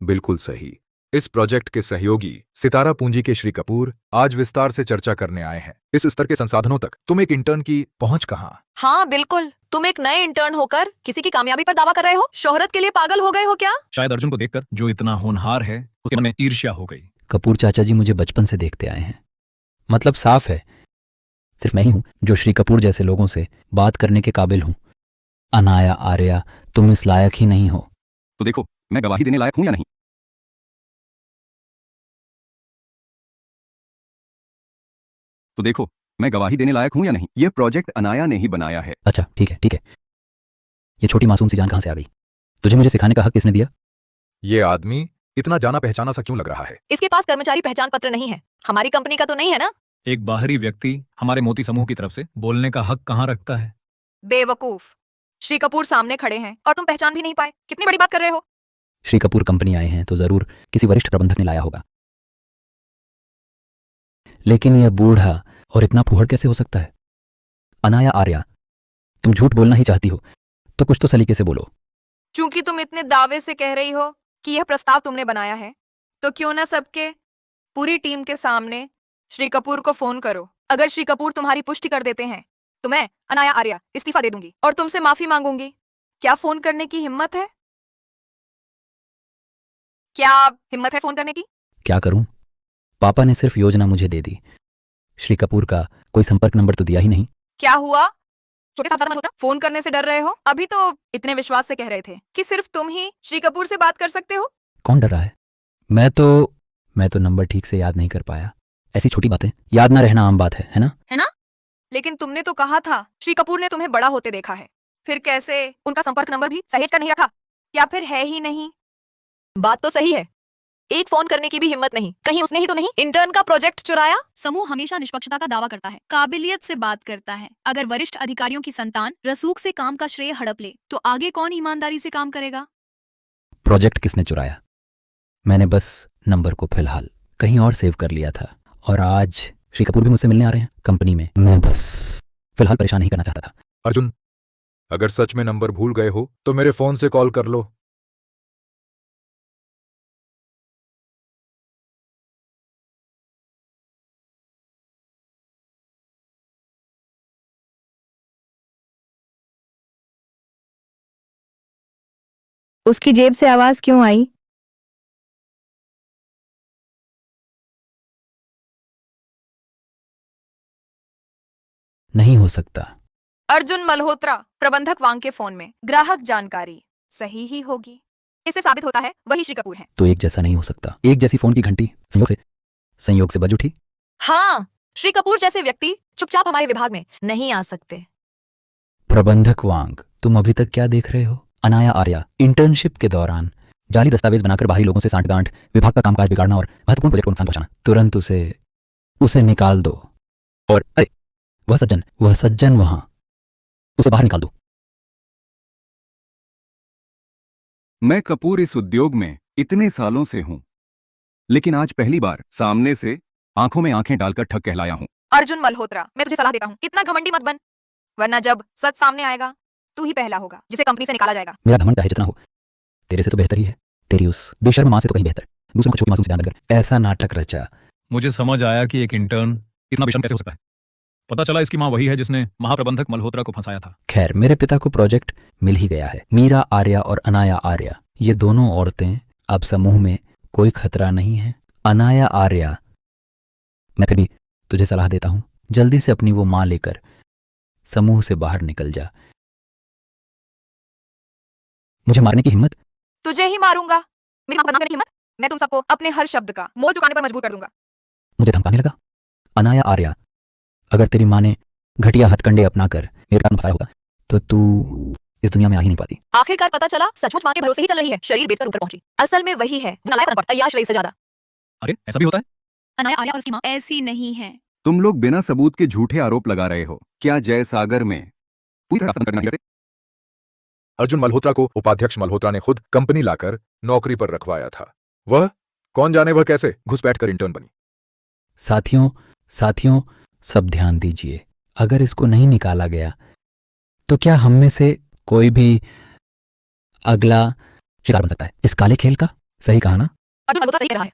बिल्कुल सही। इस प्रोजेक्ट के सहयोगी सितारा पूंजी के श्री कपूर आज विस्तार से चर्चा करने आए हैं। इस स्तर के संसाधनों तक तुम एक इंटर्न की पहुंच कहां? हाँ बिल्कुल, तुम एक नए इंटर्न होकर किसी की कामयाबी पर दावा कर रहे हो। शोहरत के लिए पागल हो गए हो क्या? शायद अर्जुन को देखकर जो इतना होनहार है उसके मन में ईर्ष्या हो गई। कपूर चाचा जी मुझे बचपन से देखते आए हैं। मतलब साफ है, सिर्फ मैं ही हूं जो श्री कपूर जैसे लोगों से बात करने के काबिल हूं। अनाया आर्या, तुम इस लायक ही नहीं हो। तो देखो, मैं गवाही देने लायक हूं या नहीं? तो देखो, मैं गवाही देने लायक हूं या नहीं? यह प्रोजेक्ट अनाया ने ही बनाया है। अच्छा ठीक है ठीक है। ये छोटी मासूम सी जान कहां से आ गई? तुझे मुझे सिखाने का हक किसने दिया? ये आदमी इतना जाना पहचाना सा क्यों लग रहा है? इसके पास कर्मचारी पहचान पत्र नहीं है। हमारी कंपनी का तो नहीं है ना? एक बाहरी व्यक्ति हमारे मोती समूह की तरफ से बोलने का हक कहाँ रखता है? बेवकूफ, श्री कपूर सामने खड़े हैं और तुम पहचान भी नहीं पाए। कितनी बड़ी बात कर रहे हो? श्री कपूर कंपनी आए हैं तो जरूर किसी वरिष्ठ प्रबंधक ने लाया होगा। लेकिन यह बूढ़ा और इतना फूहड़ कैसे हो सकता है? अनाया आर्या, तुम झूठ बोलना ही चाहती हो तो कुछ तो सलीके से बोलो। चूंकि तुम इतने दावे से कह रही हो कि यह प्रस्ताव तुमने बनाया है, तो क्यों ना सबके पूरी टीम के सामने श्री कपूर को फोन करो। अगर श्री कपूर तुम्हारी पुष्टि कर देते हैं तो मैं अनाया आर्या इस्तीफा दे दूंगी और तुमसे माफी मांगूंगी। क्या फोन करने की हिम्मत है? क्या हिम्मत है फोन करने की? क्या करूं? पापा ने सिर्फ योजना मुझे दे दी। श्री कपूर का कोई संपर्क नंबर तो दिया ही नहीं। क्या हुआ? छोटे साहब मल्होत्रा, फोन करने से डर रहे हो? अभी तो इतने विश्वास से कह रहे थे कि सिर्फ तुम ही श्री कपूर से बात कर सकते हो। कौन डर रहा है? मैं तो नंबर ठीक से याद नहीं कर पाया। ऐसी छोटी बातें याद ना रहना आम बात है ना? लेकिन तुमने तो कहा था श्री कपूर ने तुम्हें बड़ा होते देखा है। फिर कैसे उनका संपर्क नंबर भी सहेज कर नहीं रखा? या फिर है ही नहीं? बात तो सही है, एक फोन करने की भी हिम्मत नहीं। कहीं उसने ही तो नहीं इंटर्न का प्रोजेक्ट चुराया? समूह हमेशा निष्पक्षता का दावा करता है, काबिलियत से बात करता है। अगर वरिष्ठ अधिकारियों की संतान रसूख से काम का श्रेय हड़प ले तो आगे कौन ईमानदारी से काम करेगा? प्रोजेक्ट किसने चुराया? मैंने बस नंबर को फिलहाल कहीं और सेव कर लिया था और आज श्री कपूर भी मुझसे मिलने आ रहे हैं कंपनी में। मैं बस फिलहाल परेशान नहीं करना चाहता था। अर्जुन, अगर सच में नंबर भूल गए हो तो मेरे फोन से कॉल कर लो। उसकी जेब से आवाज क्यों आई? नहीं हो सकता। अर्जुन मल्होत्रा प्रबंधक वांग के फोन में ग्राहक जानकारी सही ही होगी। इससे साबित होता है वही श्री कपूर हैं। तो एक जैसा नहीं हो सकता। एक जैसी फोन की घंटी संयोग से बज उठी। हाँ, श्री कपूर जैसे व्यक्ति चुपचाप हमारे विभाग में नहीं आ सकते। प्रबंधक वांग, तुम अभी तक क्या देख रहे हो? अनाया आर्या इंटर्नशिप के दौरान जाली दस्तावेज बनाकर बाहरी लोगों से सांठगांठ, विभाग का कामकाज बिगाड़ना और महत्वपूर्ण प्रोजेक्ट को नुकसान पहुंचाना। तुरंत उसे निकाल दो। और अरे वह सज्जन वहां, उसे बाहर निकाल दो। मैं कपूर इस उद्योग में इतने सालों से हूं, लेकिन आज पहली बार सामने से आंखों में आंखें डालकर ठग कहलाया हूं। अर्जुन मल्होत्रा, मैं तुझे सलाह देता हूँ, इतना घमंडी मत बन, वरना जब सच सामने आएगा तू ही पहला होगा जिसे कंपनी से निकाला जाएगा। मेरा घमंड चाहे जितना हो, तेरे से तो बेहतर ही है। तेरी उस बेशर्म मां से तो कहीं बेहतर। दूसरों को छोटी मासूम से ध्यान कर ऐसा नाटक रचा। मुझे समझ आया कि एक इंटर्न इतना बेशर्म कैसे हो सकता है। पता चला इसकी माँ वही है जिसने महाप्रबंधक मल्होत्रा को फंसाया था। खैर, मेरे पिता को प्रोजेक्ट मिल ही गया है। मीरा आर्या और अनाया आर्या, ये दोनों औरतें अब समूह में कोई खतरा नहीं है। अनाया आर्या, मैं फिर भी तुझे सलाह देता हूं, जल्दी से अपनी वो मां लेकर समूह से बाहर निकल जा। मुझे मारने की हिम्मत? तुझे ही मारूंगा। मेरी मां को बदनाम करने की हिम्मत? मैं तुम सबको अपने हर शब्द का मोल चुकाने पर मजबूर कर दूंगा। मुझे धमकाने लगा? अनाया आर्या, अगर तेरी मां ने घटिया हथकंडे अपनाकर मेरे पैर में फंसाया होगा तो तू इस दुनिया में आ ही नहीं पाती। आखिरकार पता चला सचमुच मां के भरोसे ही चल रही है, शरीर बेचकर ऊपर पहुंची। असल में वही है, वो नालायक अनपढ़, अय्याश रईस से ज्यादा। अरे ऐसा भी होता है? अनाया आर्या और उसकी माँ ऐसी नहीं है। तुम लोग बिना सबूत के झूठे आरोप लगा रहे हो। क्या जय सागर में पूरी तरह से करना चाहते? अर्जुन मल्होत्रा को उपाध्यक्ष मल्होत्रा ने खुद कंपनी लाकर नौकरी पर रखवाया था। वह कौन जाने वह कैसे घुसपैठ कर इंटर्न बनी। साथियों, सब ध्यान दीजिए। अगर इसको नहीं निकाला गया तो क्या हम में से कोई भी अगला शिकार बन सकता है इस काले खेल का। सही कहा ना? अर्जुन मल्होत्रा सही कह रहा है,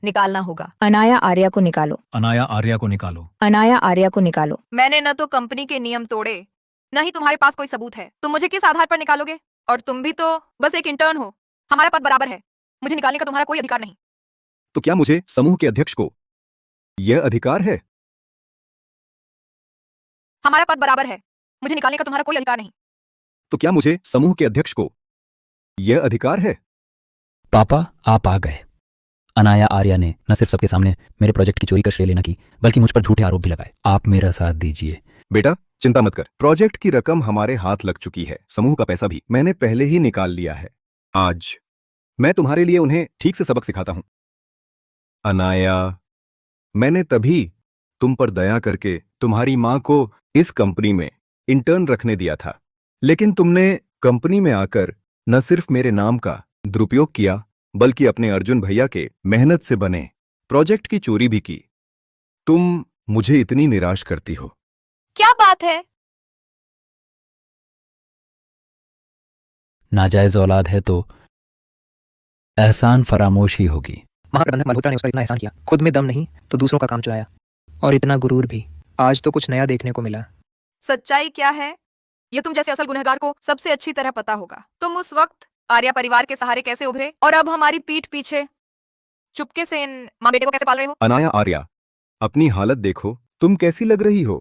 निकालना होगा। अनाया आर्या को निकालो। अनाया आर्या को निकालो। अनाया आर्या को निकालो। मैंने न तो कंपनी के नियम तोड़े, न ही तुम्हारे पास कोई सबूत है। तुम मुझे किस आधार पर निकालोगे? और तुम भी तो बस एक इंटर्न हो। हमारा पद बराबर है, मुझे निकालने का तुम्हारा कोई अधिकार नहीं। तो क्या मुझे समूह के अध्यक्ष को यह अधिकार है? हमारा पद बराबर है, मुझे निकालने का तुम्हारा कोई अधिकार नहीं। तो क्या मुझे समूह के अध्यक्ष को यह अधिकार है? पापा, आप आ गए। अनाया आर्या ने न सिर्फ सबके सामने मेरे प्रोजेक्ट की चोरी का श्रेय लेना की, बल्कि मुझ पर झूठे आरोप भी लगाए। आप मेरा साथ दीजिए। बेटा चिंता मत कर, प्रोजेक्ट की रकम हमारे हाथ लग चुकी है। समूह का पैसा भी मैंने पहले ही निकाल लिया है। आज मैं तुम्हारे लिए उन्हें ठीक से सबक सिखाता हूं। अनाया, मैंने तभी तुम पर दया करके तुम्हारी मां को इस कंपनी में इंटर्न रखने दिया था, लेकिन तुमने कंपनी में आकर न सिर्फ मेरे नाम का दुरुपयोग किया, बल्कि अपने अर्जुन भैया के मेहनत से बने प्रोजेक्ट की चोरी भी की। तुम मुझे इतनी निराश करती हो। क्या बात है? नाजायज औलाद है तो एहसान फरामोश ही होगी। महाप्रबंधक मल्होत्रा ने उसका इतना एहसान किया, खुद में दम नहीं तो दूसरों का काम चुराया, और इतना गुरूर भी। आज तो कुछ नया देखने को मिला। सच्चाई क्या है ये तुम जैसे असल गुनहगार को सबसे अच्छी तरह पता होगा। तुम उस वक्त आर्या परिवार के सहारे कैसे उभरे, और अब हमारी पीठ पीछे चुपके से इन माँ बेटे को कैसे पाल रहे हो। अनाया आर्या, अपनी हालत देखो, तुम कैसी लग रही हो।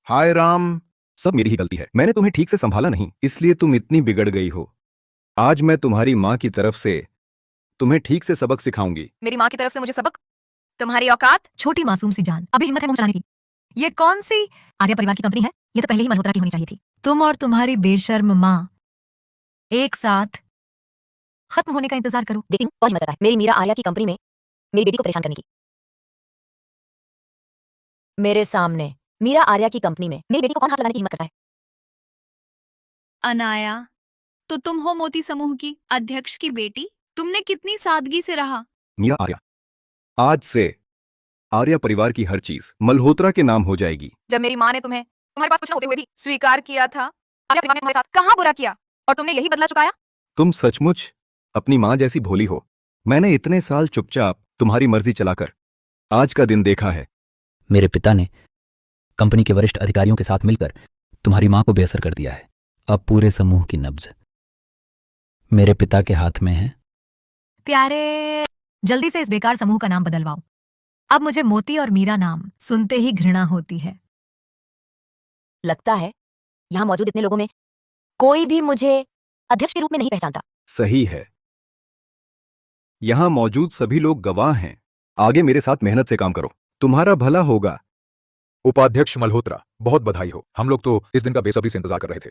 हाय राम, सब मेरी ही गलती है। मैंने तुम्हें ठीक से संभाला नहीं, इसलिए तुम इतनी बिगड़ गई हो। आज मैं तुम्हारी माँ की तरफ से तुम्हें ठीक से सबक सिखाऊंगी। मेरी माँ की तरफ से मुझे सबक? तुम्हारी औकात? छोटी मासूम सी जान, अभी हिम्मत है मुंह चलाने की। ये कौन सी आर्या परिवार की कंपनी है? ये तो पहले ही मल्होत्रा की होनी चाहिए थी। तुम और तुम्हारी बेशर्म माँ एक साथ खत्म होने का इंतजार करो। देखती हूँ कौन हिम्मत करता है मेरी मीरा आर्या की कंपनी में मेरी बेटी को परेशान करने की। मेरे सामने मीरा आर्या की कंपनी में मेरी बेटी को कौन हाथ लगाने की हिम्मत करता है? अनाया, तो तुम हो मोती समूह की अध्यक्ष की बेटी। तुमने कितनी सादगी से रहा। मीरा आर्या, आज से आर्या परिवार की हर चीज मल्होत्रा के नाम हो जाएगी। जब मेरी माँ ने तुम्हें तुम्हारे पास कुछ न होते हुए भी स्वीकार किया था, आर्या परिवार ने तुम्हारे साथ कहाँ बुरा किया, और तुमने यही बदला चुकाया। तुम सचमुच अपनी माँ जैसी भोली हो। मैंने इतने साल चुपचाप तुम्हारी मर्जी चलाकर आज का दिन देखा है। मेरे पिता ने कंपनी के वरिष्ठ अधिकारियों के साथ मिलकर तुम्हारी मां को बेअसर कर दिया है। अब पूरे समूह की नब्ज मेरे पिता के हाथ में है। प्यारे, जल्दी से इस बेकार समूह का नाम बदलवाओ। अब मुझे मोती और मीरा नाम सुनते ही घृणा होती है। लगता है यहाँ मौजूद इतने लोगों में कोई भी मुझे अध्यक्ष के रूप में नहीं पहचानता। सही है, यहां मौजूद सभी लोग गवाह हैं। आगे मेरे साथ मेहनत से काम करो, तुम्हारा भला होगा। उपाध्यक्ष मल्होत्रा, बहुत बधाई हो। हम लोग तो इस दिन का बेसब्री से इंतजार कर रहे थे।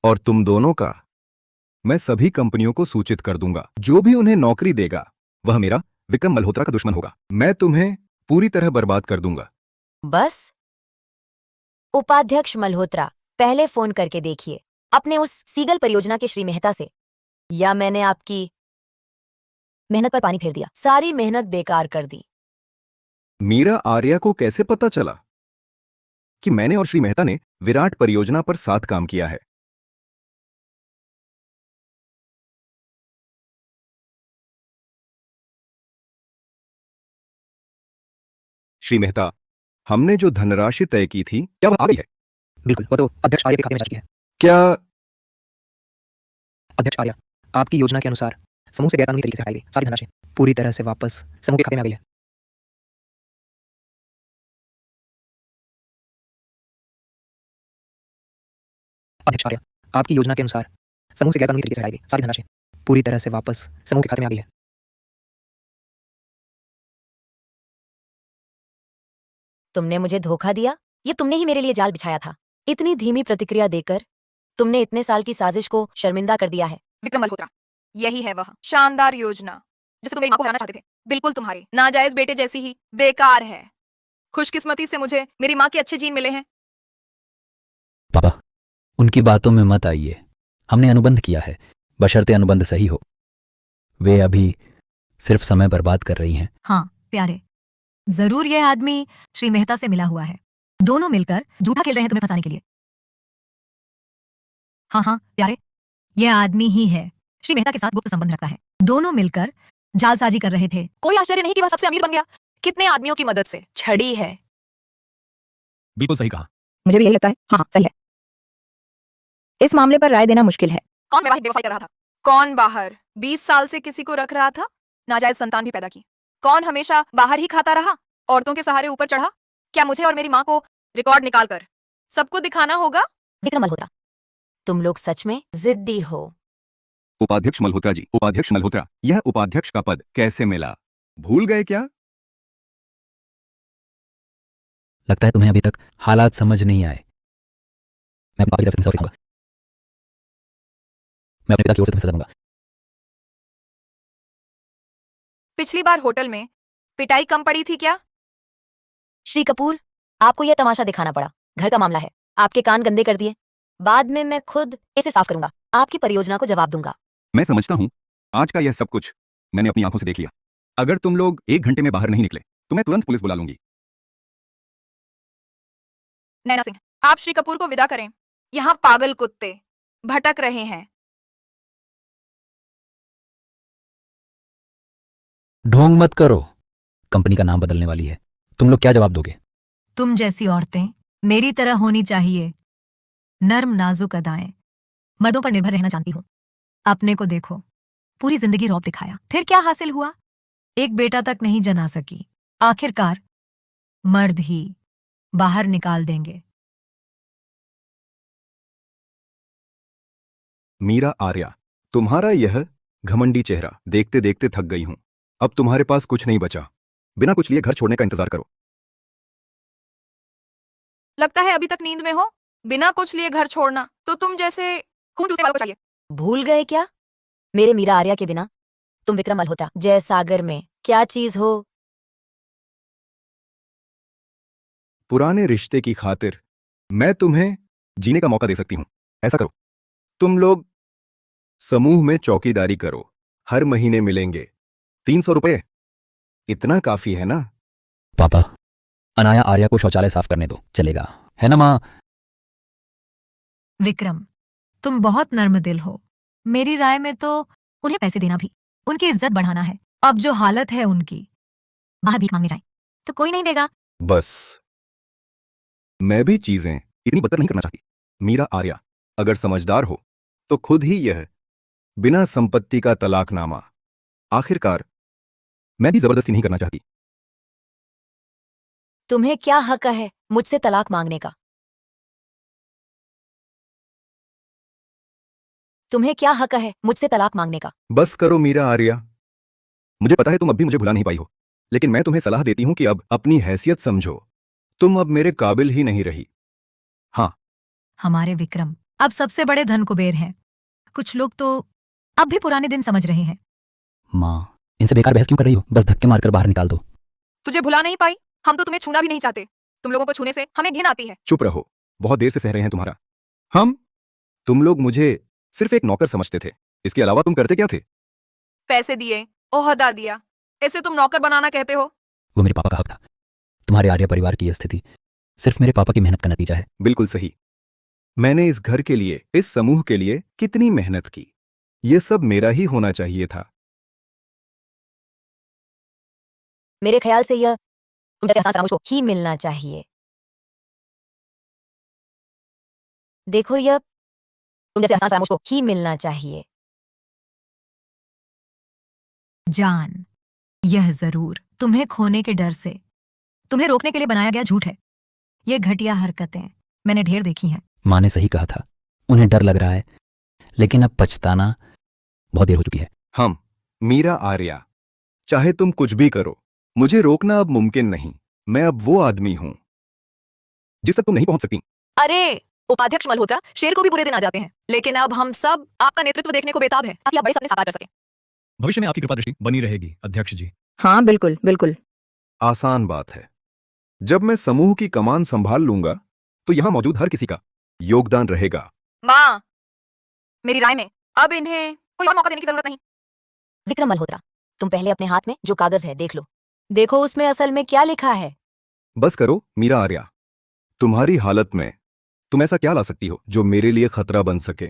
और तुम दोनों का मैं सभी कंपनियों को सूचित कर दूंगा। जो भी उन्हें नौकरी देगा वह मेरा विक्रम मल्होत्रा का दुश्मन होगा। मैं तुम्हें पूरी तरह बर्बाद कर दूंगा। बस उपाध्यक्ष मल्होत्रा, पहले फोन करके देखिए अपने उस सीगल परियोजना के श्री मेहता से, या मैंने आपकी मेहनत पर पानी फेर दिया, सारी मेहनत बेकार कर दी। मीरा आर्या को कैसे पता चला कि मैंने और श्री मेहता ने विराट परियोजना पर साथ काम किया है? श्री मेहता, हमने जो धनराशि तय की थी क्या वह आ गई है? बिल्कुल, वो तो अध्यक्ष आर्य के खाते में जा चुकी है। क्या अध्यक्ष आर्य, आपकी योजना के अनुसार समूह से गैरकानूनी तरीके से हटाई गई सारी धनराशि पूरी तरह से वापस समूह के खाते में आ गई है। अध्यक्ष आर्य, आपकी योजना के अनुसार समूह से गैरकानूनी तरीके से हटाई गई सारी धनराशि पूरी तरह से वापस समूह के खाते में आ गई है। तुमने मुझे धोखा दिया, ये तुमने ही मेरे लिए जाल बिछाया था। इतनी धीमी प्रतिक्रिया देकर तुमने इतने साल की साजिश को शर्मिंदा कर दिया है। विक्रम मल्होत्रा, यही है वह शानदार योजना जिसे तुम मेरी मां को हराना चाहते थे। बिल्कुल तुम्हारी नाजायज बेटे जैसी ही बेकार है। खुशकिस्मती से मुझे मेरी माँ के अच्छे जीन मिले हैं। पापा, उनकी बातों में मत आइए। हमने अनुबंध किया है, बशर्ते अनुबंध सही हो। वे अभी सिर्फ समय बर्बाद कर रही हैं। हाँ प्यारे, जरूर यह आदमी श्री मेहता से मिला हुआ है। दोनों मिलकर झूठा खेल रहे हैं तुम्हें फंसाने के लिए। हाँ हाँ प्यारे, यह आदमी ही है, श्री मेहता के साथ गुप्त संबंध रखता है। दोनों मिलकर जालसाजी कर रहे थे। कोई आश्चर्य नहीं कि वह सबसे अमीर बन गया। कितने आदमियों की मदद से। छड़ी है। बिल्कुल सही कहा। मुझे भी यही लगता है। हाँ सही है। इस मामले पर राय देना मुश्किल है। कौन वैवाहिक बेवफाई कर रहा था? कौन बाहर 20 साल से किसी को रख रहा था? नाजायज संतान भी पैदा की। कौन हमेशा बाहर ही खाता रहा, औरतों के सहारे ऊपर चढ़ा? क्या मुझे और मेरी माँ को रिकॉर्ड निकाल कर सबको दिखाना होगा? विक्रम मल्होत्रा, तुम लोग सच में जिद्दी हो। उपाध्यक्ष मल्होत्रा जी, उपाध्यक्ष मल्होत्रा, यह उपाध्यक्ष का पद कैसे मिला? भूल गए क्या? लगता है तुम्हें अभी तक हालात समझ नहीं आए। मैं अपने पापा की तरफ से सबक सिखाऊंगा। मैं अपने पिता की ओर से तुम्हें सजा दूंगा। पिछली बार होटल में पिटाई कम पड़ी थी क्या? श्री कपूर, आपको यह तमाशा दिखाना पड़ा। घर का मामला है, आपके कान गंदे कर दिए। बाद में मैं खुद इसे साफ करूंगा, आपकी परियोजना को जवाब दूंगा। मैं समझता हूं आज का यह सब कुछ मैंने अपनी आंखों से देख लिया। अगर तुम लोग 1 घंटे में बाहर नहीं निकले तो मैं तुरंत पुलिस बुला लूंगी। नैना सिंह, आप श्री कपूर को विदा करें। यहाँ पागल कुत्ते भटक रहे हैं। ढोंग मत करो, कंपनी का नाम बदलने वाली है। तुम लोग क्या जवाब दोगे? तुम जैसी औरतें मेरी तरह होनी चाहिए, नर्म नाजुक अदाएं। मर्दों पर निर्भर रहना जानती हूँ। अपने को देखो, पूरी जिंदगी रौब दिखाया, फिर क्या हासिल हुआ? एक बेटा तक नहीं जना सकी। आखिरकार मर्द ही बाहर निकाल देंगे। मीरा आर्या, तुम्हारा यह घमंडी चेहरा देखते देखते थक गई हूं। अब तुम्हारे पास कुछ नहीं बचा। बिना कुछ लिए घर छोड़ने का इंतजार करो। लगता है अभी तक नींद में हो। बिना कुछ लिए घर छोड़ना तो तुम जैसे खून चूसने वालों को चाहिए। भूल गए क्या? मेरे मीरा आर्या के बिना तुम विक्रम मल्होत्रा जय सागर में क्या चीज हो? पुराने रिश्ते की खातिर मैं तुम्हें जीने का मौका दे सकती हूं। ऐसा करो, तुम लोग समूह में चौकीदारी करो। हर महीने मिलेंगे 300 रुपए। इतना काफी है ना? पापा, अनाया आर्या को शौचालय साफ करने दो, चलेगा है ना माँ? विक्रम, तुम बहुत नर्म दिल हो। मेरी राय में तो उन्हें पैसे देना भी, उनकी इज्जत बढ़ाना है। अब जो हालत है उनकी, बाहर भीख मांगने जाए तो कोई नहीं देगा। बस, मैं भी चीजें इतनी बदतर नहीं करना चाहती। मीरा आर्या, अगर समझदार हो तो खुद ही यह बिना संपत्ति का तलाकनामा। आखिरकार मैं भी जबरदस्ती नहीं करना चाहती। तुम्हें क्या हक है मुझसे तलाक मांगने का? तुम्हें क्या हक है मुझसे तलाक मांगने का? बस करो मीरा आर्या। मुझे पता है तुम अब भी मुझे भुला नहीं पाई हो, लेकिन मैं तुम्हें सलाह देती हूं कि अब अपनी हैसियत समझो। तुम अब मेरे काबिल ही नहीं रही। हाँ, हमारे विक्रम, अब सबसे बड़े धन कुबेर हैं। कुछ लोग तो अब भी पुराने दिन समझ रहे हैं। माँ, इनसे बेकार बहस क्यों कर रही हो? बस धक्के मारकर बाहर निकाल दो। तुझे भुला नहीं पाई? हम तो तुम्हें छूना भी नहीं चाहते। तुम लोगों को छूने से हमें घिन आती है। चुप रहो, बहुत देर से सह रहे हैं तुम्हारा। तुम लोग मुझे सिर्फ एक नौकर समझते थे, इसके अलावा तुम करते क्या थे? पैसे दिए, ओहदा दिया, इसे तुम नौकर बनाना कहते हो? वो मेरे पापा का हक था। तुम्हारे आर्य परिवार की यह स्थिति सिर्फ मेरे पापा की मेहनत का नतीजा है। बिल्कुल सही। मैंने इस घर के लिए, इस समूह के लिए कितनी मेहनत की, ये सब मेरा ही होना चाहिए था। मेरे ख्याल से यह तुम जैसे हंस को ही मिलना चाहिए। देखो, यह तुम जैसे हंस को ही मिलना चाहिए। जान, यह जरूर तुम्हें खोने के डर से तुम्हें रोकने के लिए बनाया गया झूठ है। ये घटिया हरकतें मैंने ढेर देखी हैं। माँ ने सही कहा था, उन्हें डर लग रहा है, लेकिन अब पछताना बहुत देर हो चुकी है। मीरा आर्या, चाहे तुम कुछ भी करो, मुझे रोकना अब मुमकिन नहीं। मैं अब वो आदमी हूं जिस तक तुम नहीं पहुंच सकती। अरे उपाध्यक्ष मल्होत्रा, शेर को भी बुरे दिन आ जाते हैं, लेकिन अब हम सब आपका नेतृत्व देखने को बेताब है ताकि आप बड़े सपने साकार कर सकें। भविष्य में आपकी कृपा दृष्टि बनी रहेगी अध्यक्ष जी। हाँ बिल्कुल बिल्कुल। आसान बात है। जब मैं समूह की कमान संभाल लूंगा तो यहां मौजूद हर किसी का योगदान रहेगा। माँ, मेरी राय में अब इन्हें कोई और मौका देने की जरूरत नहीं। विक्रम मल्होत्रा, तुम पहले अपने हाथ में जो कागज है देख लो। देखो उसमें असल में क्या लिखा है। बस करो मीरा आर्या, तुम्हारी हालत में तुम ऐसा क्या ला सकती हो जो मेरे लिए खतरा बन सके?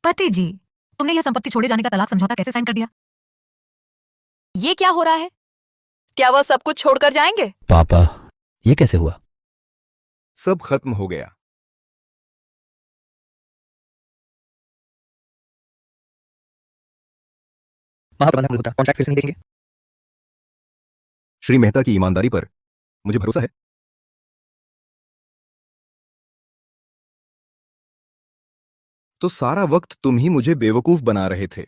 पति जी, तुमने यह संपत्ति छोड़े जाने का तलाक समझौता कैसे साइन कर दिया? ये क्या हो रहा है? क्या वह सब कुछ छोड़कर जाएंगे? पापा, ये कैसे हुआ? सब खत्म हो गया। महाप्रबंधक मल्होत्रा कॉन्ट्रैक्ट फिर से नहीं देंगे? श्री मेहता की ईमानदारी पर मुझे भरोसा है। तो सारा वक्त तुम ही मुझे बेवकूफ बना रहे थे।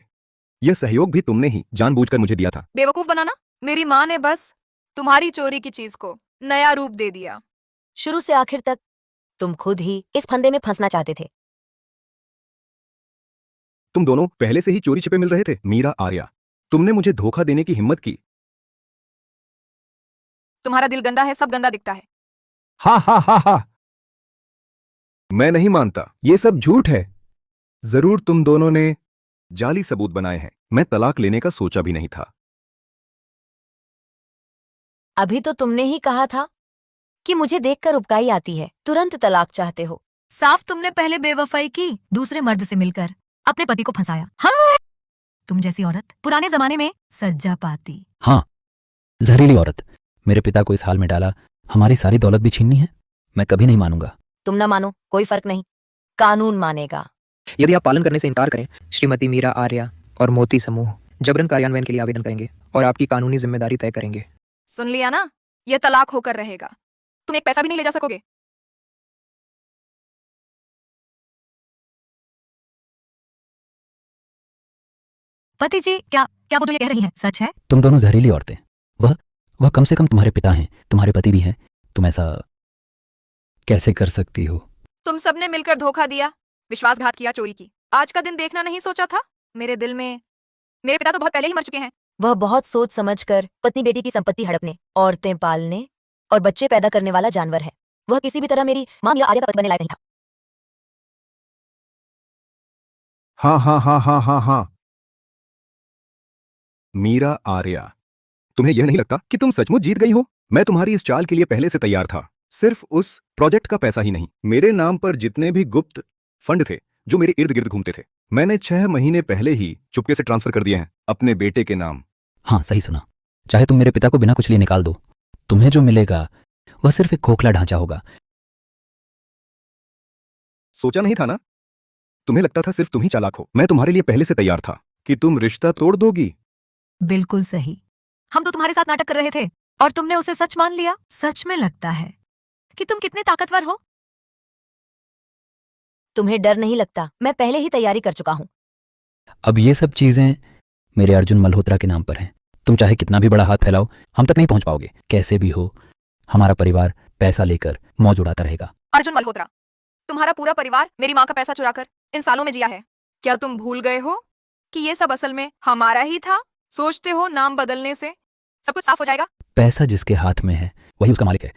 यह सहयोग भी तुमने ही जानबूझकर मुझे दिया था। बेवकूफ बनाना? मेरी माँ ने बस तुम्हारी चोरी की चीज को नया रूप दे दिया। शुरू से आखिर तक तुम खुद ही इस फंदे में फंसना चाहते थे। तुम दोनों पहले से ही चोरी छिपे मिल रहे थे। मीरा आर्या, तुमने मुझे धोखा देने की हिम्मत की। तुम्हारा दिल गंदा है, सब गंदा दिखता है। हा हा हा हा। मैं नहीं मानता, ये सब झूठ है। जरूर तुम दोनों ने जाली सबूत बनाए हैं। मैं तलाक लेने का सोचा भी नहीं था। अभी तो तुमने ही कहा था कि मुझे देखकर उबकाई आती है, तुरंत तलाक चाहते हो। साफ तुमने पहले बेवफाई की, दूसरे मर्द से मिलकर अपने पति को फंसाया। हाँ, तुम जैसी औरत पुराने जमाने में सज्जा पाती। हाँ, जहरीली औरत। मेरे पिता को इस हाल में डाला, हमारी सारी दौलत भी छीननी है। मैं कभी नहीं मानूंगा। तुम ना मानो, कोई फर्क नहीं, कानून मानेगा। यदि आप पालन करने से इनकार करें, श्रीमती मीरा आर्या और मोती समूह जबरन कार्यान्वयन के लिए आवेदन करेंगे और आपकी कानूनी जिम्मेदारी तय करेंगे। सुन लिया ना? यह तलाक होकर रहेगा। तुम एक पैसा भी नहीं ले जा सकोगे। पति जी, क्या क्या वो जो ये कह रही हैं सच है? तुम दोनों जहरीली औरतें। वह कम से कम तुम्हारे पिता हैं, तुम्हारे पति भी हैं। तुम ऐसा कैसे कर सकती हो? तुम सबने मिलकर धोखा दिया, विश्वासघात किया, चोरी की। आज का दिन देखना नहीं सोचा था? मेरे दिल में मेरे पिता तो बहुत पहले ही मर चुके हैं। वह बहुत सोच समझकर पत्नी बेटी की संपत्ति हड़पने, औरतें पालने और बच्चे पैदा करने वाला जानवर है। वह किसी भी तरह मेरी मां मीरा आर्या का पति बनने लायक नहीं था। हाँ हाँ हाँ हाँ हाँ हाँ। मीरा आर्या, तुम्हें यह नहीं लगता कि तुम सचमुच जीत गई हो? मैं तुम्हारी इस चाल के लिए पहले से तैयार था। सिर्फ उस प्रोजेक्ट का पैसा ही नहीं, मेरे नाम पर जितने भी गुप्त फंड थे जो मेरे इर्द गिर्द घूमते थे, मैंने 6 महीने पहले ही चुपके से ट्रांसफर कर दिए हैं अपने बेटे के नाम। हाँ, सही सुना। चाहे तुम मेरे पिता को बिना कुछ लिए निकाल दो, तुम्हें जो मिलेगा वह सिर्फ एक खोखला ढांचा होगा। सोचा नहीं था ना? तुम्हें लगता था सिर्फ तुम ही चालाक हो। मैं तुम्हारे लिए पहले से तैयार था कि तुम रिश्ता तोड़ दोगी। बिल्कुल सही। हम तो तुम्हारे साथ नाटक कर रहे थे और तुमने उसे सच मान लिया। सच में लगता है कि तुम कितने ताकतवर हो। तुम्हें डर नहीं लगता? मैं पहले ही तैयारी कर चुका हूं। अब ये सब चीजें मेरे अर्जुन मल्होत्रा के नाम पर हैं। तुम चाहे कितना भी बड़ा हाथ फैलाओ, हम तक नहीं पहुंच पाओगे। कैसे भी हो, हमारा परिवार पैसा लेकर मौज उड़ाता रहेगा। अर्जुन मल्होत्रा, तुम्हारा पूरा परिवार मेरी माँ का पैसा चुराकर इन सालों में जिया है। क्या तुम भूल गए हो कि ये सब असल में हमारा ही था? सोचते हो नाम बदलने से सब कुछ साफ हो जाएगा? पैसा जिसके हाथ में है वही उसका मालिक है।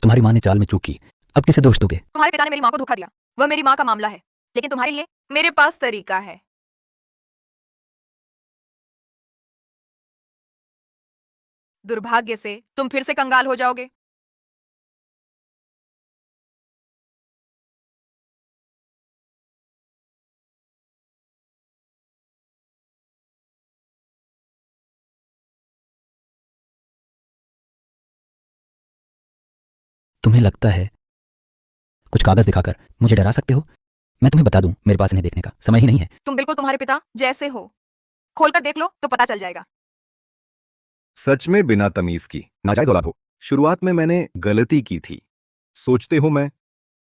तुम्हारी माँ ने चाल में चूक की, अब किसे दोष दोगे? तुम्हारे पिता ने मेरी माँ को धोखा दिया, वह मेरी माँ का मामला है, लेकिन तुम्हारे लिए मेरे पास तरीका है। दुर्भाग्य से तुम फिर से कंगाल हो जाओगे। तुम्हें लगता है कुछ कागज दिखाकर मुझे डरा सकते हो? मैं तुम्हें बता दूं, मेरे पास इन्हें देखने का समय ही नहीं है। तुम बिल्कुल तुम्हारे पिता जैसे हो। खोलकर देख लो तो पता चल जाएगा। सच में बिना तमीज की नाजायज औलाद हो। शुरुआत में मैंने गलती की थी। सोचते हो मैं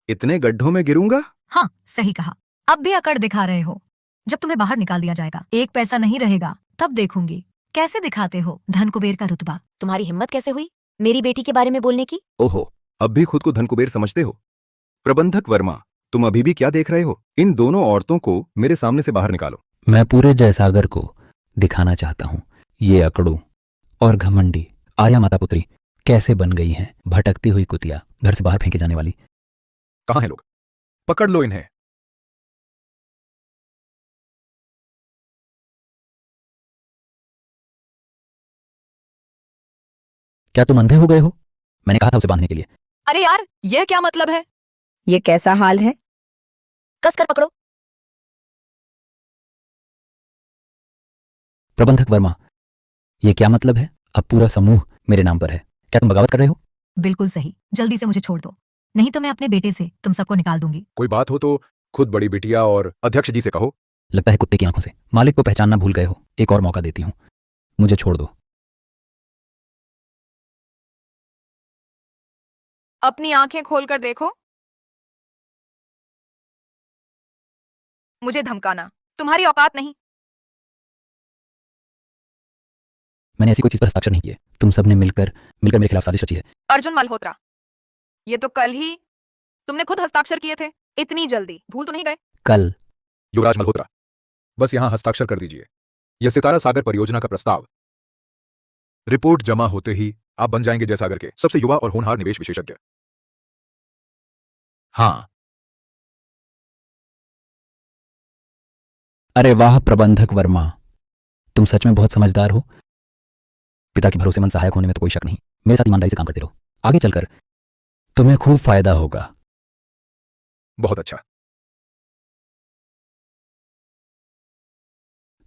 इतने गड्ढों में गिरूंगा? हाँ, सही कहा। अब भी अकड़ दिखा रहे हो। जब तुम्हें बाहर निकाल दिया जाएगा, एक पैसा नहीं रहेगा, तब देखूंगी कैसे दिखाते हो धन कुबेर का रुतबा। तुम्हारी हिम्मत कैसे हुई मेरी बेटी के बारे में बोलने की? ओहो, अब भी खुद को धन कुबेर समझते हो? प्रबंधक वर्मा, तुम अभी भी क्या देख रहे हो? इन दोनों औरतों को मेरे सामने से बाहर निकालो। मैं पूरे जयसागर को दिखाना चाहता हूँ ये अकड़ू और घमंडी आर्या माता पुत्री कैसे बन गई हैं, भटकती हुई कुतिया, घर से बाहर फेंके जाने वाली। कहाँ हैं लोग? पकड़ लो इन्हें। क्या तुम अंधे हो गए हो? मैंने कहा था उसे बांधने के लिए। अरे यार, यह क्या मतलब है? ये कैसा हाल है? कस कर पकड़ो। प्रबंधक वर्मा, ये क्या मतलब है? अब पूरा समूह मेरे नाम पर है। क्या तुम बगावत कर रहे हो? बिल्कुल सही। जल्दी से मुझे छोड़ दो, नहीं तो मैं अपने बेटे से तुम सबको निकाल दूंगी। कोई बात हो तो खुद बड़ी बिटिया और अध्यक्ष जी से कहो। लगता है कुत्ते की आंखों से मालिक को पहचानना भूल गए हो। एक और मौका देती हूँ, मुझे छोड़ दो। अपनी आंखें खोलकर देखो। मुझे धमकाना तुम्हारी औकात नहीं। मैंने ऐसी कोई चीज पर हस्ताक्षर नहीं किए। तुम सबने मिलकर मेरे खिलाफ साजिश रची है। अर्जुन मल्होत्रा, ये तो कल ही तुमने खुद हस्ताक्षर किए थे। इतनी जल्दी भूल तो नहीं गए? कल? युवराज मल्होत्रा, बस यहां हस्ताक्षर कर दीजिए। यह सितारा सागर परियोजना का प्रस्ताव। रिपोर्ट जमा होते ही आप बन जाएंगे जयसागर के सबसे युवा और होनहार निवेश विशेषज्ञ। हाँ। अरे वाह प्रबंधक वर्मा, तुम सच में बहुत समझदार हो। पिता की भरोसेमंद सहायक होने में तो कोई शक नहीं। मेरे साथ ईमानदारी से काम करते रहो, आगे चलकर तुम्हें खूब फायदा होगा। बहुत अच्छा।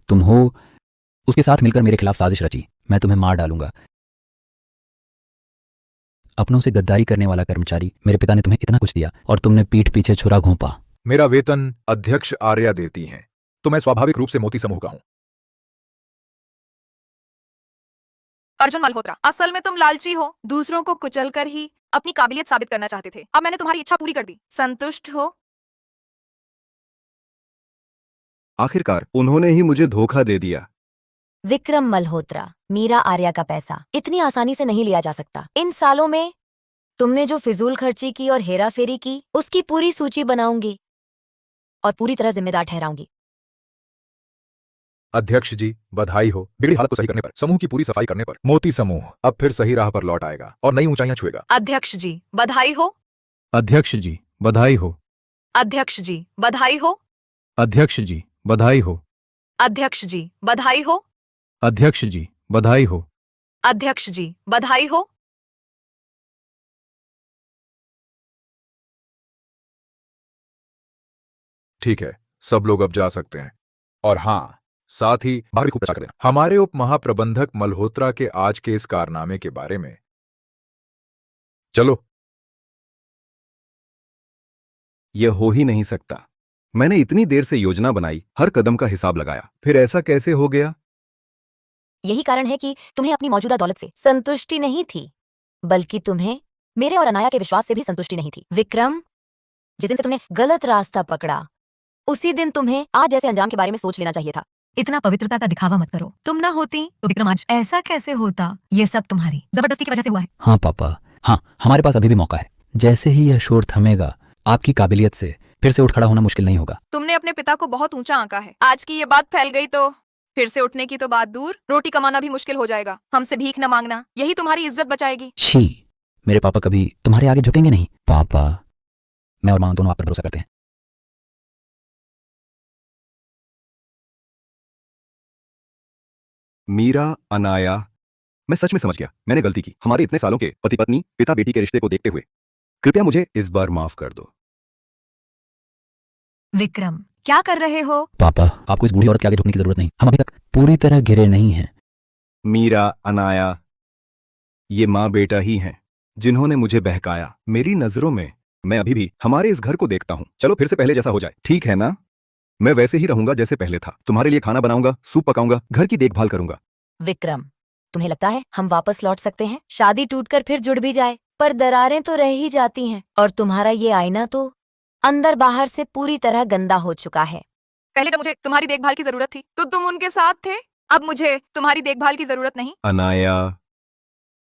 तुम हो उसके साथ मिलकर मेरे खिलाफ साजिश रची। मैं तुम्हें मार डालूंगा। अपनों से गद्दारी करने वाला कर्मचारी, मेरे पिता ने तुम्हें इतना कुछ दिया और तुमने पीठ पीछे छुरा घोंपा। मेरा वेतन अध्यक्ष आर्या देती हैं, तो मैं स्वाभाविक रूप से मोती समूह का हूं। अर्जुन मल्होत्रा, असल में तुम लालची हो। दूसरों को कुचलकर ही अपनी काबिलियत साबित करना चाहते थे। अब मैंने तुम्हारी इच्छा पूरी कर दी। संतुष्ट हो? आखिरकार उन्होंने ही मुझे धोखा दे दिया। विक्रम मल्होत्रा, मीरा आर्या का पैसा इतनी आसानी से नहीं लिया जा सकता। इन सालों में तुमने जो फिजूल खर्ची की और हेरा फेरी की, उसकी पूरी सूची बनाऊंगी और पूरी तरह जिम्मेदार ठहराऊंगी। अध्यक्ष जी, बधाई हो। बिगड़ी हालत को सही करने पर, समूह की पूरी सफाई करने पर मोती समूह अब फिर सही राह पर लौट आएगा और नई ऊंचाइयां छुएगा। अध्यक्ष जी, बधाई हो। अध्यक्ष जी, बधाई हो। अध्यक्ष जी, बधाई हो। अध्यक्ष जी, बधाई हो। अध्यक्ष जी, बधाई हो। अध्यक्ष जी, बधाई हो। अध्यक्ष जी, बधाई हो। ठीक है, सब लोग अब जा सकते हैं। और हाँ, साथ ही बाहर भी खूब प्रचार कर देना हमारे उप महाप्रबंधक मल्होत्रा के आज के इस कारनामे के बारे में। चलो। यह हो ही नहीं सकता। मैंने इतनी देर से योजना बनाई, हर कदम का हिसाब लगाया, फिर ऐसा कैसे हो गया? यही कारण है कि तुम्हें अपनी मौजूदा दौलत से संतुष्टि नहीं थी, बल्कि तुम्हें मेरे और अनाया के विश्वास से भी संतुष्टि नहीं थी। विक्रम, जिस दिन से तुमने गलत रास्ता पकड़ा, उसी दिन तुम्हें आज जैसे अंजाम के बारे में सोच लेना चाहिए था। इतना पवित्रता का दिखावा मत करो। तुम ना होती तो विक्रम आज ऐसा कैसे होता। ये सब तुम्हारी जबरदस्ती की वजह से हुआ है। हाँ पापा, हाँ, हमारे पास अभी भी मौका है। जैसे ही यह शोर थमेगा, आपकी काबिलियत से फिर से उठ खड़ा होना मुश्किल नहीं होगा। तुमने अपने पिता को बहुत ऊंचा आंका है। आज की ये बात फैल गई तो फिर से उठने की तो बात दूर, रोटी कमाना भी मुश्किल हो जाएगा। हमसे भीख न मांगना, यही तुम्हारी इज्जत बचाएगी। शी, मेरे पापा कभी तुम्हारे आगे झुकेंगे नहीं। पापा, मैं और माँ दोनों आप पर भरोसा करते हैं। मीरा, अनाया, मैं सच में समझ गया, मैंने गलती की। हमारे इतने सालों के पति पत्नी पिता बेटी के रिश्ते को देखते हुए कृपया मुझे इस बार माफ कर दो। विक्रम, क्या कर रहे हो? पापा, आपको इस बूढ़ी औरत के आगे झुकने की जरूरत नहीं। हम अभी तक पूरी तरह घिरे नहीं हैं। मीरा, अनाया, ये माँ बेटा ही हैं जिन्होंने मुझे बहकाया। मेरी नजरों में मैं अभी भी हमारे इस घर को देखता हूँ। चलो फिर से पहले जैसा हो जाए, ठीक है ना? मैं वैसे ही रहूंगा जैसे पहले था। तुम्हारे लिए खाना बनाऊंगा, सूप पकाऊंगा, घर की देखभाल करूंगा। विक्रम, तुम्हें लगता है हम वापस लौट सकते हैं? शादी टूटकर फिर जुड़ भी जाए, पर दरारें तो रह ही जाती हैं। और तुम्हारा ये आईना तो अंदर बाहर से पूरी तरह गंदा हो चुका है। पहले जब मुझे तुम्हारी देखभाल की जरूरत थी तो तुम उनके साथ थे, अब मुझे तुम्हारी देखभाल की जरूरत नहीं। अनाया,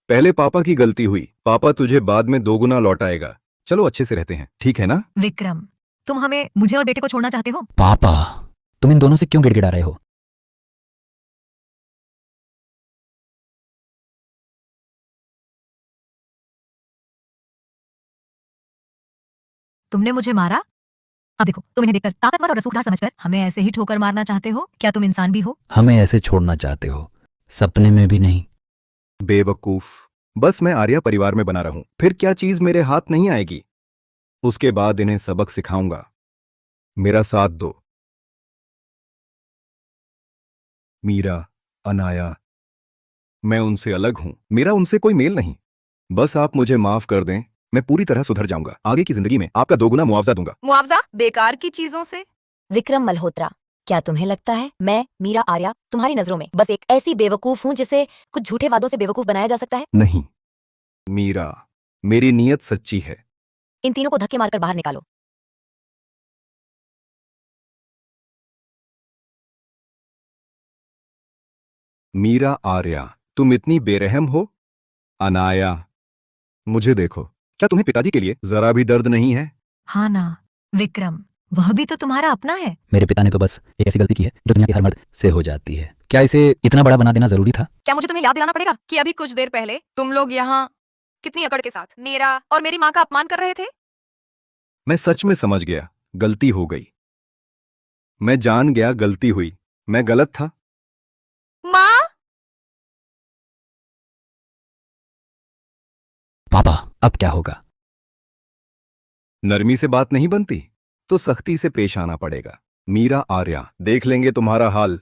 पहले पापा की गलती हुई, पापा तुझे बाद में दोगुना लौटाएगा। चलो अच्छे से रहते हैं, ठीक है ना? विक्रम, तुम हमें, मुझे और बेटे को छोड़ना चाहते हो? पापा, तुम इन दोनों से क्यों गिड़गिड़ा रहे हो? तुमने मुझे मारा? अब देखो, तुम इन्हें देखकर ताकतवर और रसूखदार समझकर हमें ऐसे ही ठोकर मारना चाहते हो? क्या तुम इंसान भी हो? हमें ऐसे छोड़ना चाहते हो? सपने में भी नहीं। बेवकूफ, बस मैं आर्या परिवार में बना रहूं, फिर क्या चीज मेरे हाथ नहीं आएगी। उसके बाद इन्हें सबक सिखाऊंगा। मेरा साथ दो। मीरा, अनाया, मैं उनसे अलग हूं, मेरा उनसे कोई मेल नहीं। बस आप मुझे माफ कर दें, मैं पूरी तरह सुधर जाऊंगा। आगे की जिंदगी में आपका दोगुना मुआवजा दूंगा। मुआवजा बेकार की चीजों से? विक्रम मल्होत्रा, क्या तुम्हें लगता है मैं, मीरा आर्या, तुम्हारी नजरों में बस एक ऐसी बेवकूफ हूँ जिसे कुछ झूठे वादों से बेवकूफ बनाया जा सकता है? नहीं मीरा, मेरी नीयत सच्ची है। इन तीनों को धक्के मारकर बाहर निकालो। मीरा, आर्या, तुम इतनी बेरहम हो? अनाया, मुझे देखो, क्या तुम्हें पिताजी के लिए जरा भी दर्द नहीं है? हाँ ना विक्रम, वह भी तो तुम्हारा अपना है। मेरे पिता ने तो बस एक ऐसी गलती की है जो दुनिया के हर मर्द से हो जाती है। क्या इसे इतना बड़ा बना देना जरूरी था? क्या मुझे तुम्हें याद दिलाना पड़ेगा कि अभी कुछ देर पहले तुम लोग यहाँ कितनी अकड़ के साथ मेरा और मेरी माँ का अपमान कर रहे थे? मैं सच में समझ गया, गलती हो गई। मैं जान गया गलती हुई, मैं गलत था। माँ! पापा, अब क्या होगा? नरमी से बात नहीं बनती तो सख्ती से पेश आना पड़ेगा। मीरा, आर्या, देख लेंगे तुम्हारा हाल।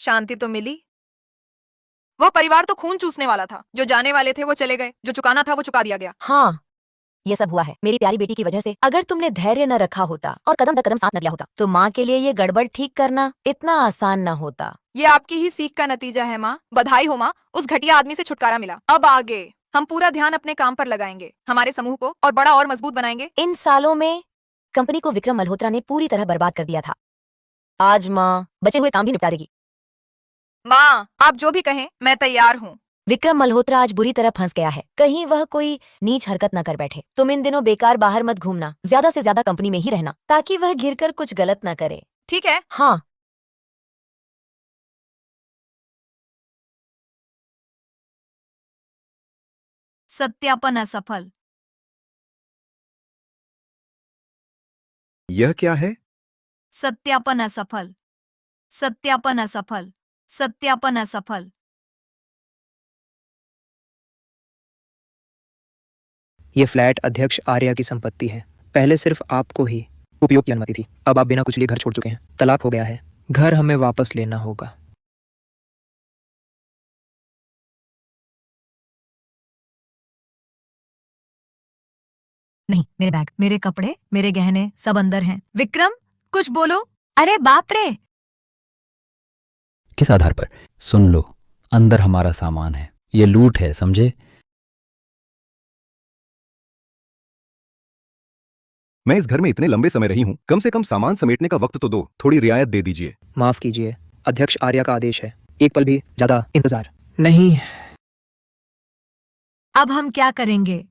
शांति तो मिली। वह परिवार तो खून चूसने वाला था। जो जाने वाले थे वो चले गए, जो चुकाना था वो चुका दिया गया। हाँ, ये सब हुआ है मेरी प्यारी बेटी की वजह से। अगर तुमने धैर्य न रखा होता और कदम दर कदम साथ न दिया होता तो माँ के लिए ये गड़बड़ ठीक करना इतना आसान न होता। ये आपकी ही सीख का नतीजा है माँ। बधाई हो माँ, उस घटिया आदमी से छुटकारा मिला। अब आगे हम पूरा ध्यान अपने काम पर लगाएंगे, हमारे समूह को और बड़ा और मजबूत बनाएंगे। इन सालों में कंपनी को विक्रम मल्होत्रा ने पूरी तरह बर्बाद कर दिया था। आज माँ बचे हुए काम भी निपटा देगी। माँ, आप जो भी कहें मैं तैयार हूँ। विक्रम मल्होत्रा आज बुरी तरह फंस गया है। कहीं वह कोई नीच हरकत न कर बैठे। तुम इन दिनों बेकार बाहर मत घूमना, ज्यादा से ज्यादा कंपनी में ही रहना ताकि वह गिरकर कुछ गलत न करे। ठीक है? हाँ। सत्यापन असफल। यह क्या है? सत्यापन असफल। सत्यापन असफल। सत्यापन असफल। ये फ्लैट अध्यक्ष आर्या की संपत्ति है। पहले सिर्फ आपको ही उपयोग की अनुमति थी, अब आप बिना कुछ लिए घर छोड़ चुके हैं। तलाक हो गया है, घर हमें वापस लेना होगा। नहीं, मेरे बैग, मेरे कपड़े, मेरे गहने सब अंदर हैं। विक्रम, कुछ बोलो। अरे बाप रे! किस आधार पर? सुन लो, अंदर हमारा सामान है, ये लूट है, समझे? मैं इस घर में इतने लंबे समय रही हूँ, कम से कम सामान समेटने का वक्त तो दो, थोड़ी रियायत दे दीजिए। माफ कीजिए, अध्यक्ष आर्या का आदेश है, एक पल भी ज्यादा इंतजार नहीं। अब हम क्या करेंगे?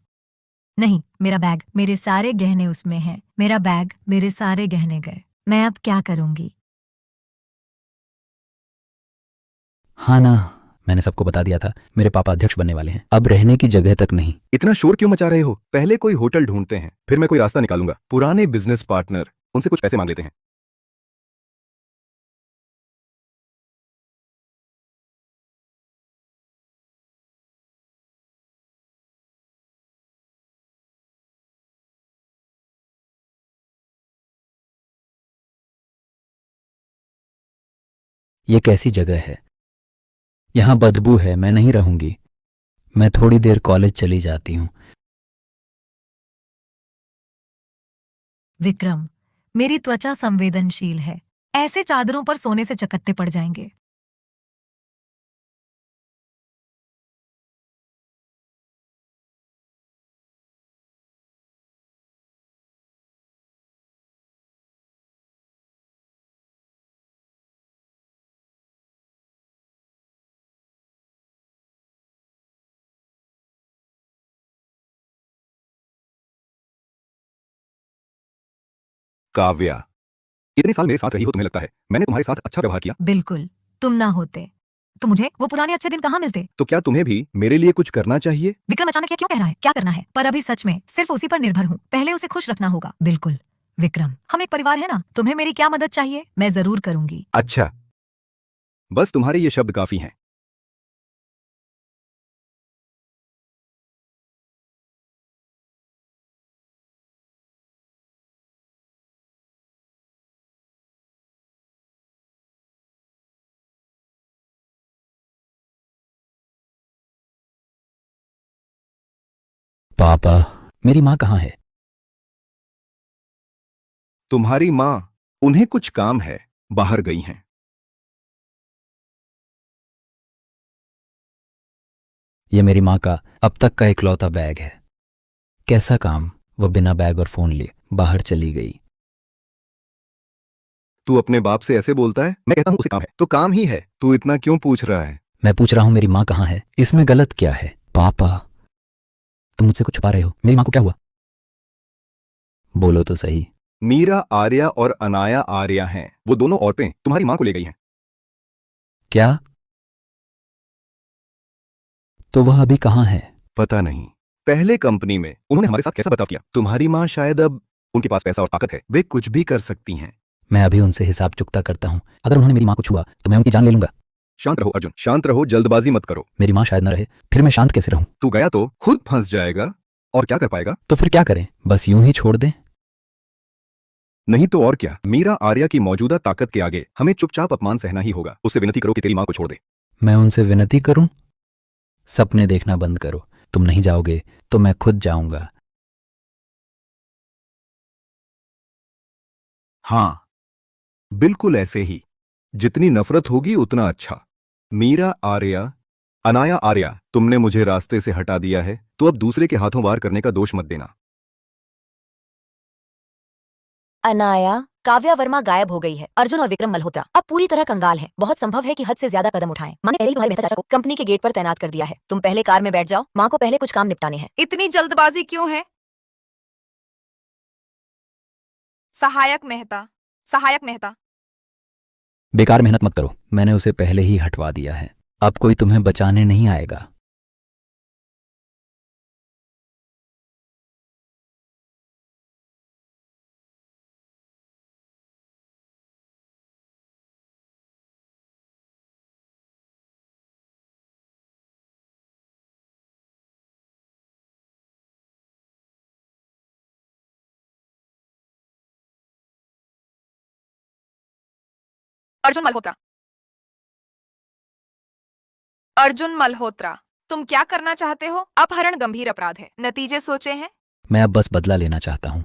नहीं, मेरा बैग, मेरे सारे गहने उसमें हैं। मेरा बैग, मेरे सारे गहने गए। मैं अब क्या करूंगी? हाँ ना, मैंने सबको बता दिया था, मेरे पापा अध्यक्ष बनने वाले हैं। अब रहने की जगह तक नहीं। इतना शोर क्यों मचा रहे हो? पहले कोई होटल ढूंढते हैं, फिर मैं कोई रास्ता निकालूंगा। पुराने बिजनेस पार्टनर, उनसे कुछ पैसे मांग लेते हैं। ये कैसी जगह है? यहाँ बदबू है, मैं नहीं रहूंगी। मैं थोड़ी देर कॉलेज चली जाती हूँ। विक्रम, मेरी त्वचा संवेदनशील है। ऐसे चादरों पर सोने से चकत्ते पड़ जाएंगे। काव्या, इतने साल मेरे साथ रही हो, तुम्हें लगता है मैंने तुम्हारे साथ अच्छा व्यवहार किया? बिल्कुल, तुम ना होते तो मुझे वो पुराने अच्छे दिन कहाँ मिलते? तो क्या तुम्हें भी मेरे लिए कुछ करना चाहिए? विक्रम अचानक ये क्यों कह रहा है? क्या करना है? पर अभी सच में सिर्फ उसी पर निर्भर हूँ। पहले उसे खुश रखना होगा। बिल्कुल विक्रम, हम एक परिवार है ना। तुम्हें मेरी क्या मदद चाहिए? मैं जरूर करूंगी। अच्छा, बस तुम्हारे ये शब्द काफी हैं। पापा, मेरी माँ कहाँ है? तुम्हारी माँ, उन्हें कुछ काम है, बाहर गई हैं। ये मेरी माँ का अब तक का इकलौता बैग है। कैसा काम? वो बिना बैग और फोन लिए बाहर चली गई। तू अपने बाप से ऐसे बोलता है? मैं कहता हूँ उसे काम है तो काम ही है, तू इतना क्यों पूछ रहा है? मैं पूछ रहा हूँ मेरी माँ कहाँ है, इसमें गलत क्या है? पापा, तुम मुझसे कुछ छुपा रहे हो। मेरी माँ को क्या हुआ? बोलो तो सही। मीरा आर्या और अनाया आर्या हैं, वो दोनों औरतें तुम्हारी माँ को ले गई हैं। क्या? तो वह अभी कहाँ है? पता नहीं, पहले कंपनी में उन्होंने हमारे साथ कैसा बर्ताव किया। तुम्हारी माँ शायद अब उनके पास पैसा और ताकत है, वे कुछ भी कर सकती हैं। मैं अभी उनसे हिसाब चुकता करता हूँ। अगर उन्होंने मेरी माँ को छुआ तो मैं उनकी जान ले लूंगा। शांत रहो अर्जुन, शांत रहो, जल्दबाजी मत करो। मेरी माँ शायद न रहे, फिर मैं शांत कैसे रहूं? तू गया तो खुद फंस जाएगा, और क्या कर पाएगा? तो फिर क्या करें? बस यूं ही छोड़ दें? नहीं तो और क्या। मीरा आर्या की मौजूदा ताकत के आगे हमें चुपचाप अपमान सहना ही होगा। उससे विनती करो कि तेरी माँ को छोड़ दे। मैं उनसे विनती करूं? सपने देखना बंद करो। तुम नहीं जाओगे तो मैं खुद जाऊंगा। हाँ, बिल्कुल ऐसे ही। जितनी नफरत होगी उतना अच्छा। मीरा आर्या, अनाया आर्या, तुमने मुझे रास्ते से हटा दिया है, तो अब दूसरे के हाथों वार करने का दोष मत देना। अनाया, काव्या वर्मा गायब हो गई है। अर्जुन और विक्रम मल्होत्रा अब पूरी तरह कंगाल हैं। बहुत संभव है कि हद से ज्यादा कदम उठाएं। माँ ने पहले ही तुम्हारे मेहता चाचा को कंपनी के गेट पर तैनात कर दिया है। तुम पहले कार में बैठ जाओ, माँ को पहले कुछ काम निपटाने हैं। इतनी जल्दबाजी क्यों है? सहायक मेहता, सहायक मेहता। बेकार मेहनत मत करो, मैंने उसे पहले ही हटवा दिया है। अब कोई तुम्हें बचाने नहीं आएगा। अर्जुन मल्होत्रा, अर्जुन मल्होत्रा, तुम क्या करना चाहते हो? अपहरण गंभीर अपराध है, नतीजे सोचे हैं? मैं अब बस बदला लेना चाहता हूं।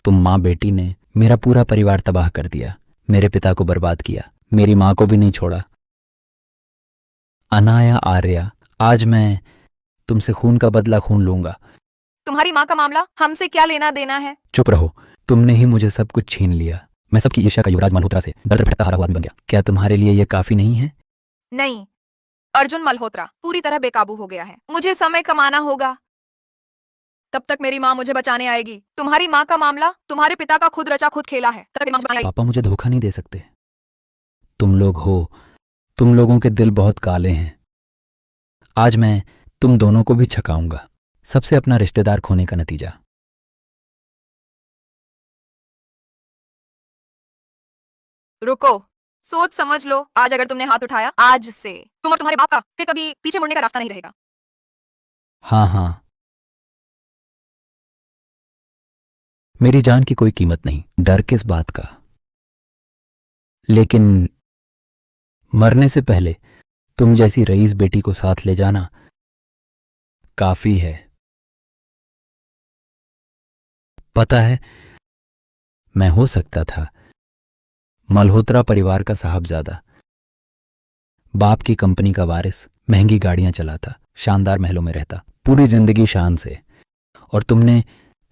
तुम माँ बेटी ने मेरा पूरा परिवार तबाह कर दिया, मेरे पिता को बर्बाद किया, मेरी माँ को भी नहीं छोड़ा। अनाया आर्या, आज मैं तुमसे खून का बदला खून लूंगा। तुम्हारी माँ का मामला हमसे क्या लेना देना है? चुप रहो। तुमने ही मुझे सब कुछ छीन लिया। मैं सबकी ईर्ष्या का युवराज मल्होत्रा से दर्द भटकता हारा हुआ आदमी बन गया। क्या तुम्हारे लिए यह काफी नहीं है? नहीं, अर्जुन मल्होत्रा पूरी तरह बेकाबू हो गया है। मुझे समय कमाना होगा, तब तक मेरी माँ मुझे बचाने आएगी। तुम्हारी माँ का मामला तुम्हारे पिता का खुद रचा खुद खेला है। तब तक मेरी माँ मुझे बचाने आएगी। पापा मुझे धोखा नहीं दे सकते। तुम लोग हो, तुम लोगों के दिल बहुत काले हैं। आज मैं तुम दोनों को भी छकाऊंगा। सबसे अपना रिश्तेदार खोने का नतीजा। रुको, सोच समझ लो। आज अगर तुमने हाथ उठाया, आज से तुम और तुम्हारे बाप का फिर कभी पीछे मुड़ने का रास्ता नहीं रहेगा। हाँ हाँ, मेरी जान की कोई कीमत नहीं। डर किस बात का? लेकिन मरने से पहले तुम जैसी रईस बेटी को साथ ले जाना काफी है। पता है, मैं हो सकता था मल्होत्रा परिवार का साहबजादा, बाप की कंपनी का वारिस, महंगी गाड़ियां चलाता, शानदार महलों में रहता, पूरी जिंदगी शान से। और तुमने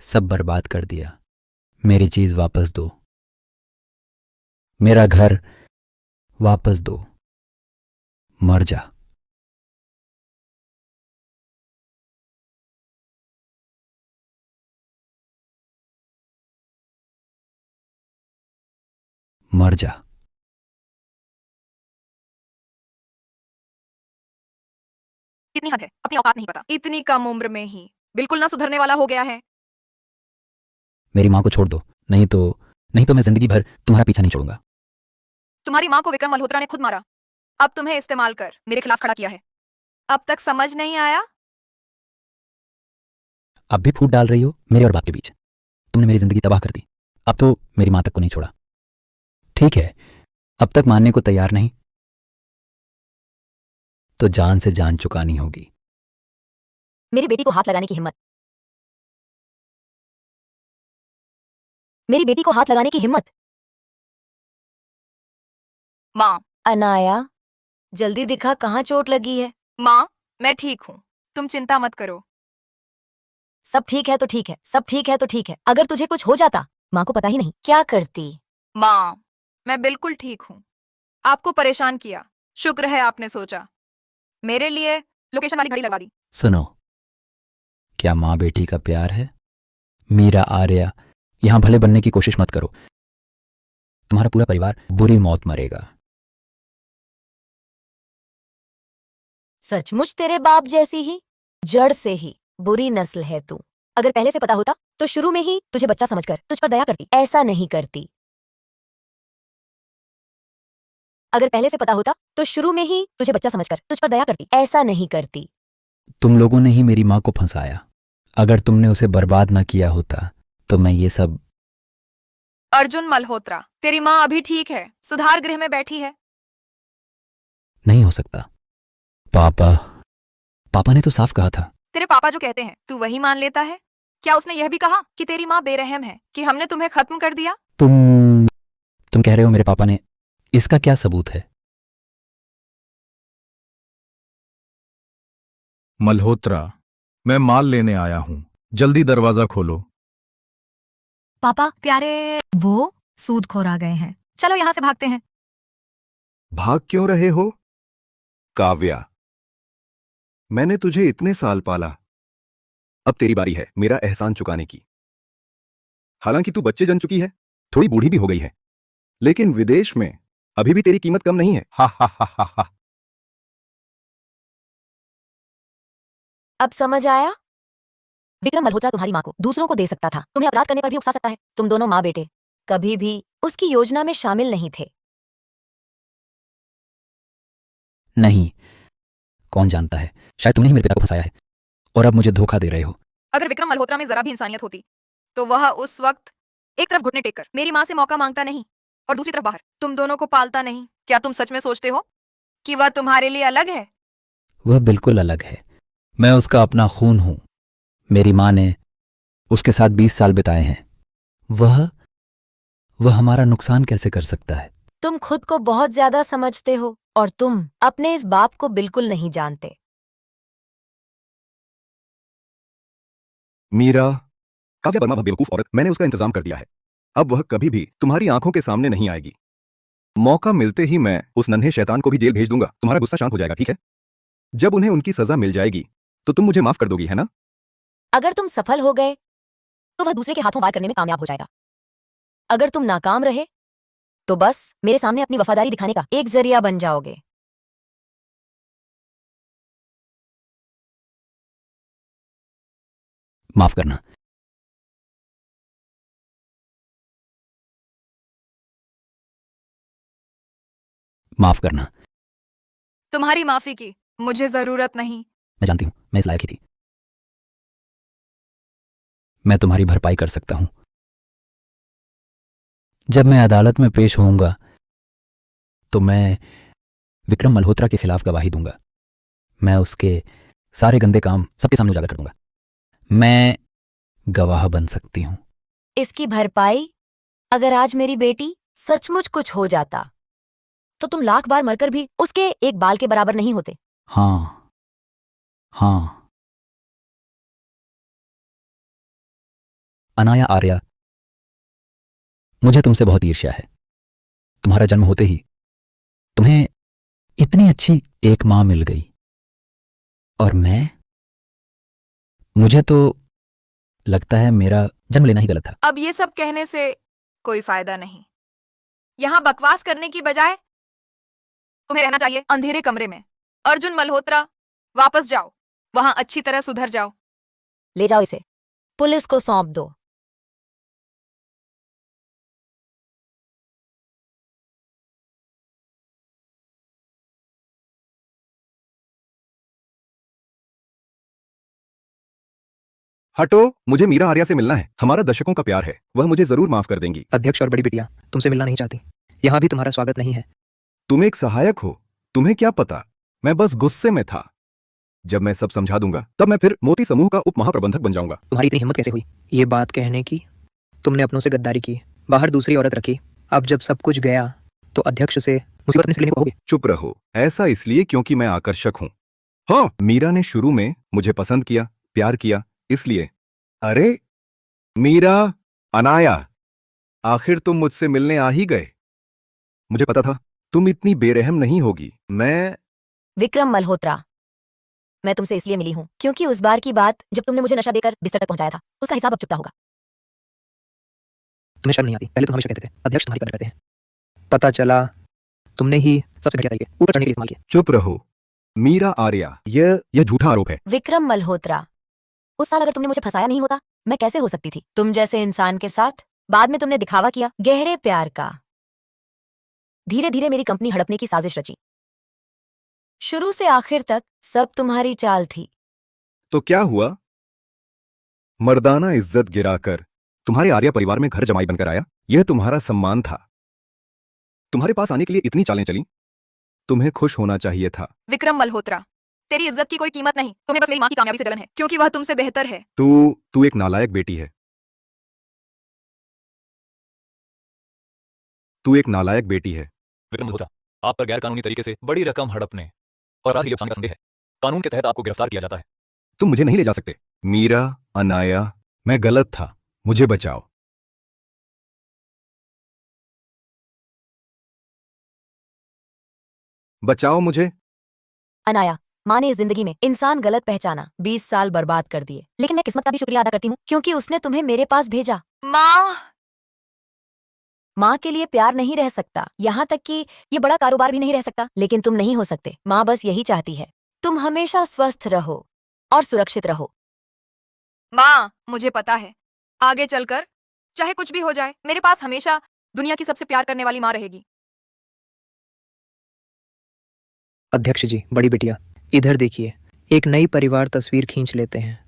सब बर्बाद कर दिया। मेरी चीज वापस दो, मेरा घर वापस दो, मर जा। मर जा। कितनी हद है, अपनी औकात नहीं पता। इतनी कम उम्र में ही बिल्कुल ना सुधरने वाला हो गया है। मेरी मां को छोड़ दो, नहीं तो मैं जिंदगी भर तुम्हारा पीछा नहीं छोड़ूंगा। तुम्हारी माँ को विक्रम मल्होत्रा ने खुद मारा। अब तुम्हें इस्तेमाल कर मेरे खिलाफ खड़ा किया है। अब तक समझ नहीं आया? अब भी फूट डाल रही हो मेरे और बाप के बीच। तुमने मेरी जिंदगी तबाह कर दी। अब तो मेरी मां तक को नहीं छोड़ा। ठीक है, अब तक मानने को तैयार नहीं तो जान से जान चुकानी होगी। मेरी बेटी को हाथ लगाने की हिम्मत, मेरी बेटी को हाथ लगाने की हिम्मत। माँ, अनाया, जल्दी दिखा कहाँ चोट लगी है। माँ, मैं ठीक हूँ, तुम चिंता मत करो। सब ठीक है तो ठीक है, सब ठीक है तो ठीक है। अगर तुझे कुछ हो जाता, माँ को पता ही नहीं, क्या करती? माँ, मैं बिल्कुल ठीक हूँ। आपको परेशान किया, शुक्र है आपने सोचा। मेरे लिए लोकेशन वाली घड़ी लगा दी। सुनो, क्या मां बेटी का प्यार है? मीरा, आर्या, यहां भले बनने की कोशिश मत करो। तुम्हारा पूरा परिवार बुरी मौत मरेगा। सचमुच तेरे बाप जैसी ही, जड़ से ही बुरी नस्ल है तू। अगर पहले से पता होता तो शुरू में ही तुझे बच्चा समझकर तुझ पर दया करती। ऐसा नहीं करती। अगर पहले से पता होता तो शुरू में ही तुझे बच्चा समझकर तुझ पर दया करती। ऐसा नहीं करती। तुम लोगों ने ही मेरी मां को फंसाया। अगर तुमने उसे बर्बाद ना किया होता तो मैं ये सब। अर्जुन मल्होत्रा, तेरी माँ अभी ठीक है, सुधार गृह में बैठी है। नहीं हो सकता। पापा ने तो साफ कहा था। तेरे पापा जो कहते हैं तू वही मान लेता है? क्या उसने यह भी कहा कि तेरी माँ बेरहम है, कि हमने तुम्हें खत्म कर दिया? तुम कह रहे हो मेरे पापा ने? इसका क्या सबूत है? मल्होत्रा, मैं माल लेने आया हूं, जल्दी दरवाजा खोलो। पापा प्यारे, वो सूदखोर आ गए हैं। चलो यहाँ से भागते हैं। भाग क्यों रहे हो काव्या? मैंने तुझे इतने साल पाला, अब तेरी बारी है मेरा एहसान चुकाने की। हालांकि तू बच्चे जन चुकी है, थोड़ी बूढ़ी भी हो गई है, लेकिन विदेश में अभी भी तेरी कीमत कम नहीं है। हा हा हा हा हा। अब समझ आया? विक्रम मल्होत्रा तुम्हारी माँ को दूसरों को दे सकता था, तुम्हें अपराध करने पर भी उकसा सकता है। तुम दोनों माँ बेटे कभी भी उसकी योजना में शामिल नहीं थे। नहीं, कौन जानता है, शायद तुमने ही मेरे पिता को फंसाया है और अब मुझे धोखा दे रहे हो। अगर विक्रम मल्होत्रा में जरा भी इंसानियत होती तो वह उस वक्त एक तरफ घुटने टेक कर मेरी माँ से मौका मांगता नहीं और दूसरी तरफ बाहर तुम दोनों को पालता नहीं। क्या तुम सच में सोचते हो कि वह तुम्हारे लिए अलग है? वह बिल्कुल अलग है। मैं उसका अपना खून हूं। मेरी मां ने उसके साथ 20 साल बिताए हैं। वह हमारा नुकसान कैसे कर सकता है? तुम खुद को बहुत ज्यादा समझते हो और तुम अपने इस बाप को बिल्कुल नहीं जानते। मीरा, काव्या वर्मा बेवकूफ औरत, मैंने उसका इंतजाम कर दिया है। अब वह कभी भी तुम्हारी आंखों के सामने नहीं आएगी। मौका मिलते ही मैं उस नन्हे शैतान को भी जेल भेज दूंगा। तुम्हारा गुस्सा शांत हो जाएगा, ठीक है? जब उन्हें उनकी सजा मिल जाएगी तो तुम मुझे माफ कर दोगी, है ना? अगर तुम सफल हो गए तो वह दूसरे के हाथों वार करने में कामयाब हो जाएगा। अगर तुम नाकाम रहे तो बस मेरे सामने अपनी वफादारी दिखाने का एक जरिया बन जाओगे। माफ करना। माफ करना। तुम्हारी माफी की मुझे जरूरत नहीं। मैं जानती हूं मैं इस लायक ही थी। मैं तुम्हारी भरपाई कर सकता हूं। जब मैं अदालत में पेश होऊंगा तो मैं विक्रम मल्होत्रा के खिलाफ गवाही दूंगा। मैं उसके सारे गंदे काम सबके सामने उजागर कर दूंगा। मैं गवाह बन सकती हूं। इसकी भरपाई अगर आज मेरी बेटी सचमुच कुछ हो जाता तो तुम लाख बार मरकर भी उसके एक बाल के बराबर नहीं होते। हाँ हाँ। अनाया आर्या, मुझे तुमसे बहुत ईर्ष्या है। तुम्हारा जन्म होते ही तुम्हें इतनी अच्छी एक मां मिल गई और मुझे तो लगता है मेरा जन्म लेना ही गलत था। अब ये सब कहने से कोई फायदा नहीं। यहाँ बकवास करने की बजाय तुम्हें रहना चाहिए अंधेरे कमरे में। अर्जुन मल्होत्रा, वापस जाओ, वहां अच्छी तरह सुधर जाओ। ले जाओ इसे, पुलिस को सौंप दो। हटो, मुझे मीरा आर्या से मिलना है। हमारा दशकों का प्यार है, वह मुझे जरूर माफ कर देंगी। अध्यक्ष और बड़ी बिटिया तुमसे मिलना नहीं चाहती। यहाँ भी तुम्हारा स्वागत नहीं है। तुम एक सहायक हो, तुम्हें क्या पता। मैं बस गुस्से में था। जब मैं सब समझा दूंगा तब मैं फिर मोती समूह का उप महाप्रबंधक बन जाऊंगा। तुम्हारी इतनी हिम्मत कैसे हुई ये बात कहने की? तुमने अपनों से गद्दारी की, बाहर दूसरी औरत रखी। अब जब सब कुछ गया तो अध्यक्ष से मुसीबत में से लेने को कहोगे? चुप रहो। ऐसा इसलिए क्योंकि मैं आकर्षक हूं। हाँ, मीरा ने शुरू में मुझे पसंद किया, प्यार किया, इसलिए। अरे मीरा, अनाया, आखिर तुम मुझसे मिलने आ ही गए। मुझे पता था तुम इतनी बेरहम नहीं होगी। विक्रम मल्होत्रा, मैं तुमसे इसलिए मिली हूं क्योंकि उस बार की बात जब तुमने मुझे नशा देकर बिस्तर तक पहुंचाया था, उसका हिसाब अब चुकता होगा। तुम्हें शर्म नहीं आती? पहले तो हमेशा कहते थे अध्यक्ष तुम्हारी कदर करते हैं। पता चला तुमने ही सबसे घटिया तरीके ऊपर चढ़ने के लिए इस्तेमाल किया। चुप रहो मीरा आर्या, यह झूठा आरोप है। विक्रम मल्होत्रा, उस साल अगर तुमने मुझे फंसाया नहीं होता, मैं कैसे हो सकती थी तुम जैसे इंसान के साथ? बाद में तुमने दिखावा किया गहरे प्यार का। धीरे धीरे मेरी कंपनी हड़पने की साजिश रची। शुरू से आखिर तक सब तुम्हारी चाल थी। तो क्या हुआ? मर्दाना इज्जत गिराकर तुम्हारे आर्या परिवार में घर जमाई बनकर आया। यह तुम्हारा सम्मान था। तुम्हारे पास आने के लिए इतनी चालें चली। तुम्हें खुश होना चाहिए था। विक्रम मल्होत्रा, तेरी इज्जत की कोई कीमत नहीं। तुम्हें बस मेरी माँ की कामयाबी से जलन है क्योंकि वह तुमसे बेहतर है। तू एक नालायक बेटी है। तू एक नालायक बेटी है। विक्रम मल्होत्रा, आप पर गैर कानूनी तरीके से बड़ी रकम हड़पने और अपराध के लिए उकसाने का संदेह है। कानून के तहत आपको गिरफ्तार किया जाता है। तुम मुझे नहीं ले जा सकते। मीरा, अनाया, मैं गलत था, मुझे बचाओ। बचाओ मुझे। अनाया, माँ ने इस जिंदगी में इंसान गलत पहचाना, 20 साल बर्बाद कर दिए, लेकिन मैं किस्मत का भी शुक्रिया अदा करती हूँ क्योंकि उसने तुम्हें मेरे पास भेजा। माँ के लिए प्यार नहीं रह सकता, यहाँ तक कि ये बड़ा कारोबार भी नहीं रह सकता, लेकिन तुम नहीं हो सकते। माँ बस यही चाहती है तुम हमेशा स्वस्थ रहो और सुरक्षित रहो। माँ, मुझे पता है आगे चलकर चाहे कुछ भी हो जाए, मेरे पास हमेशा दुनिया की सबसे प्यार करने वाली माँ रहेगी। अध्यक्ष जी, बड़ी बिटिया, इधर देखिए, एक नई परिवार तस्वीर खींच लेते हैं।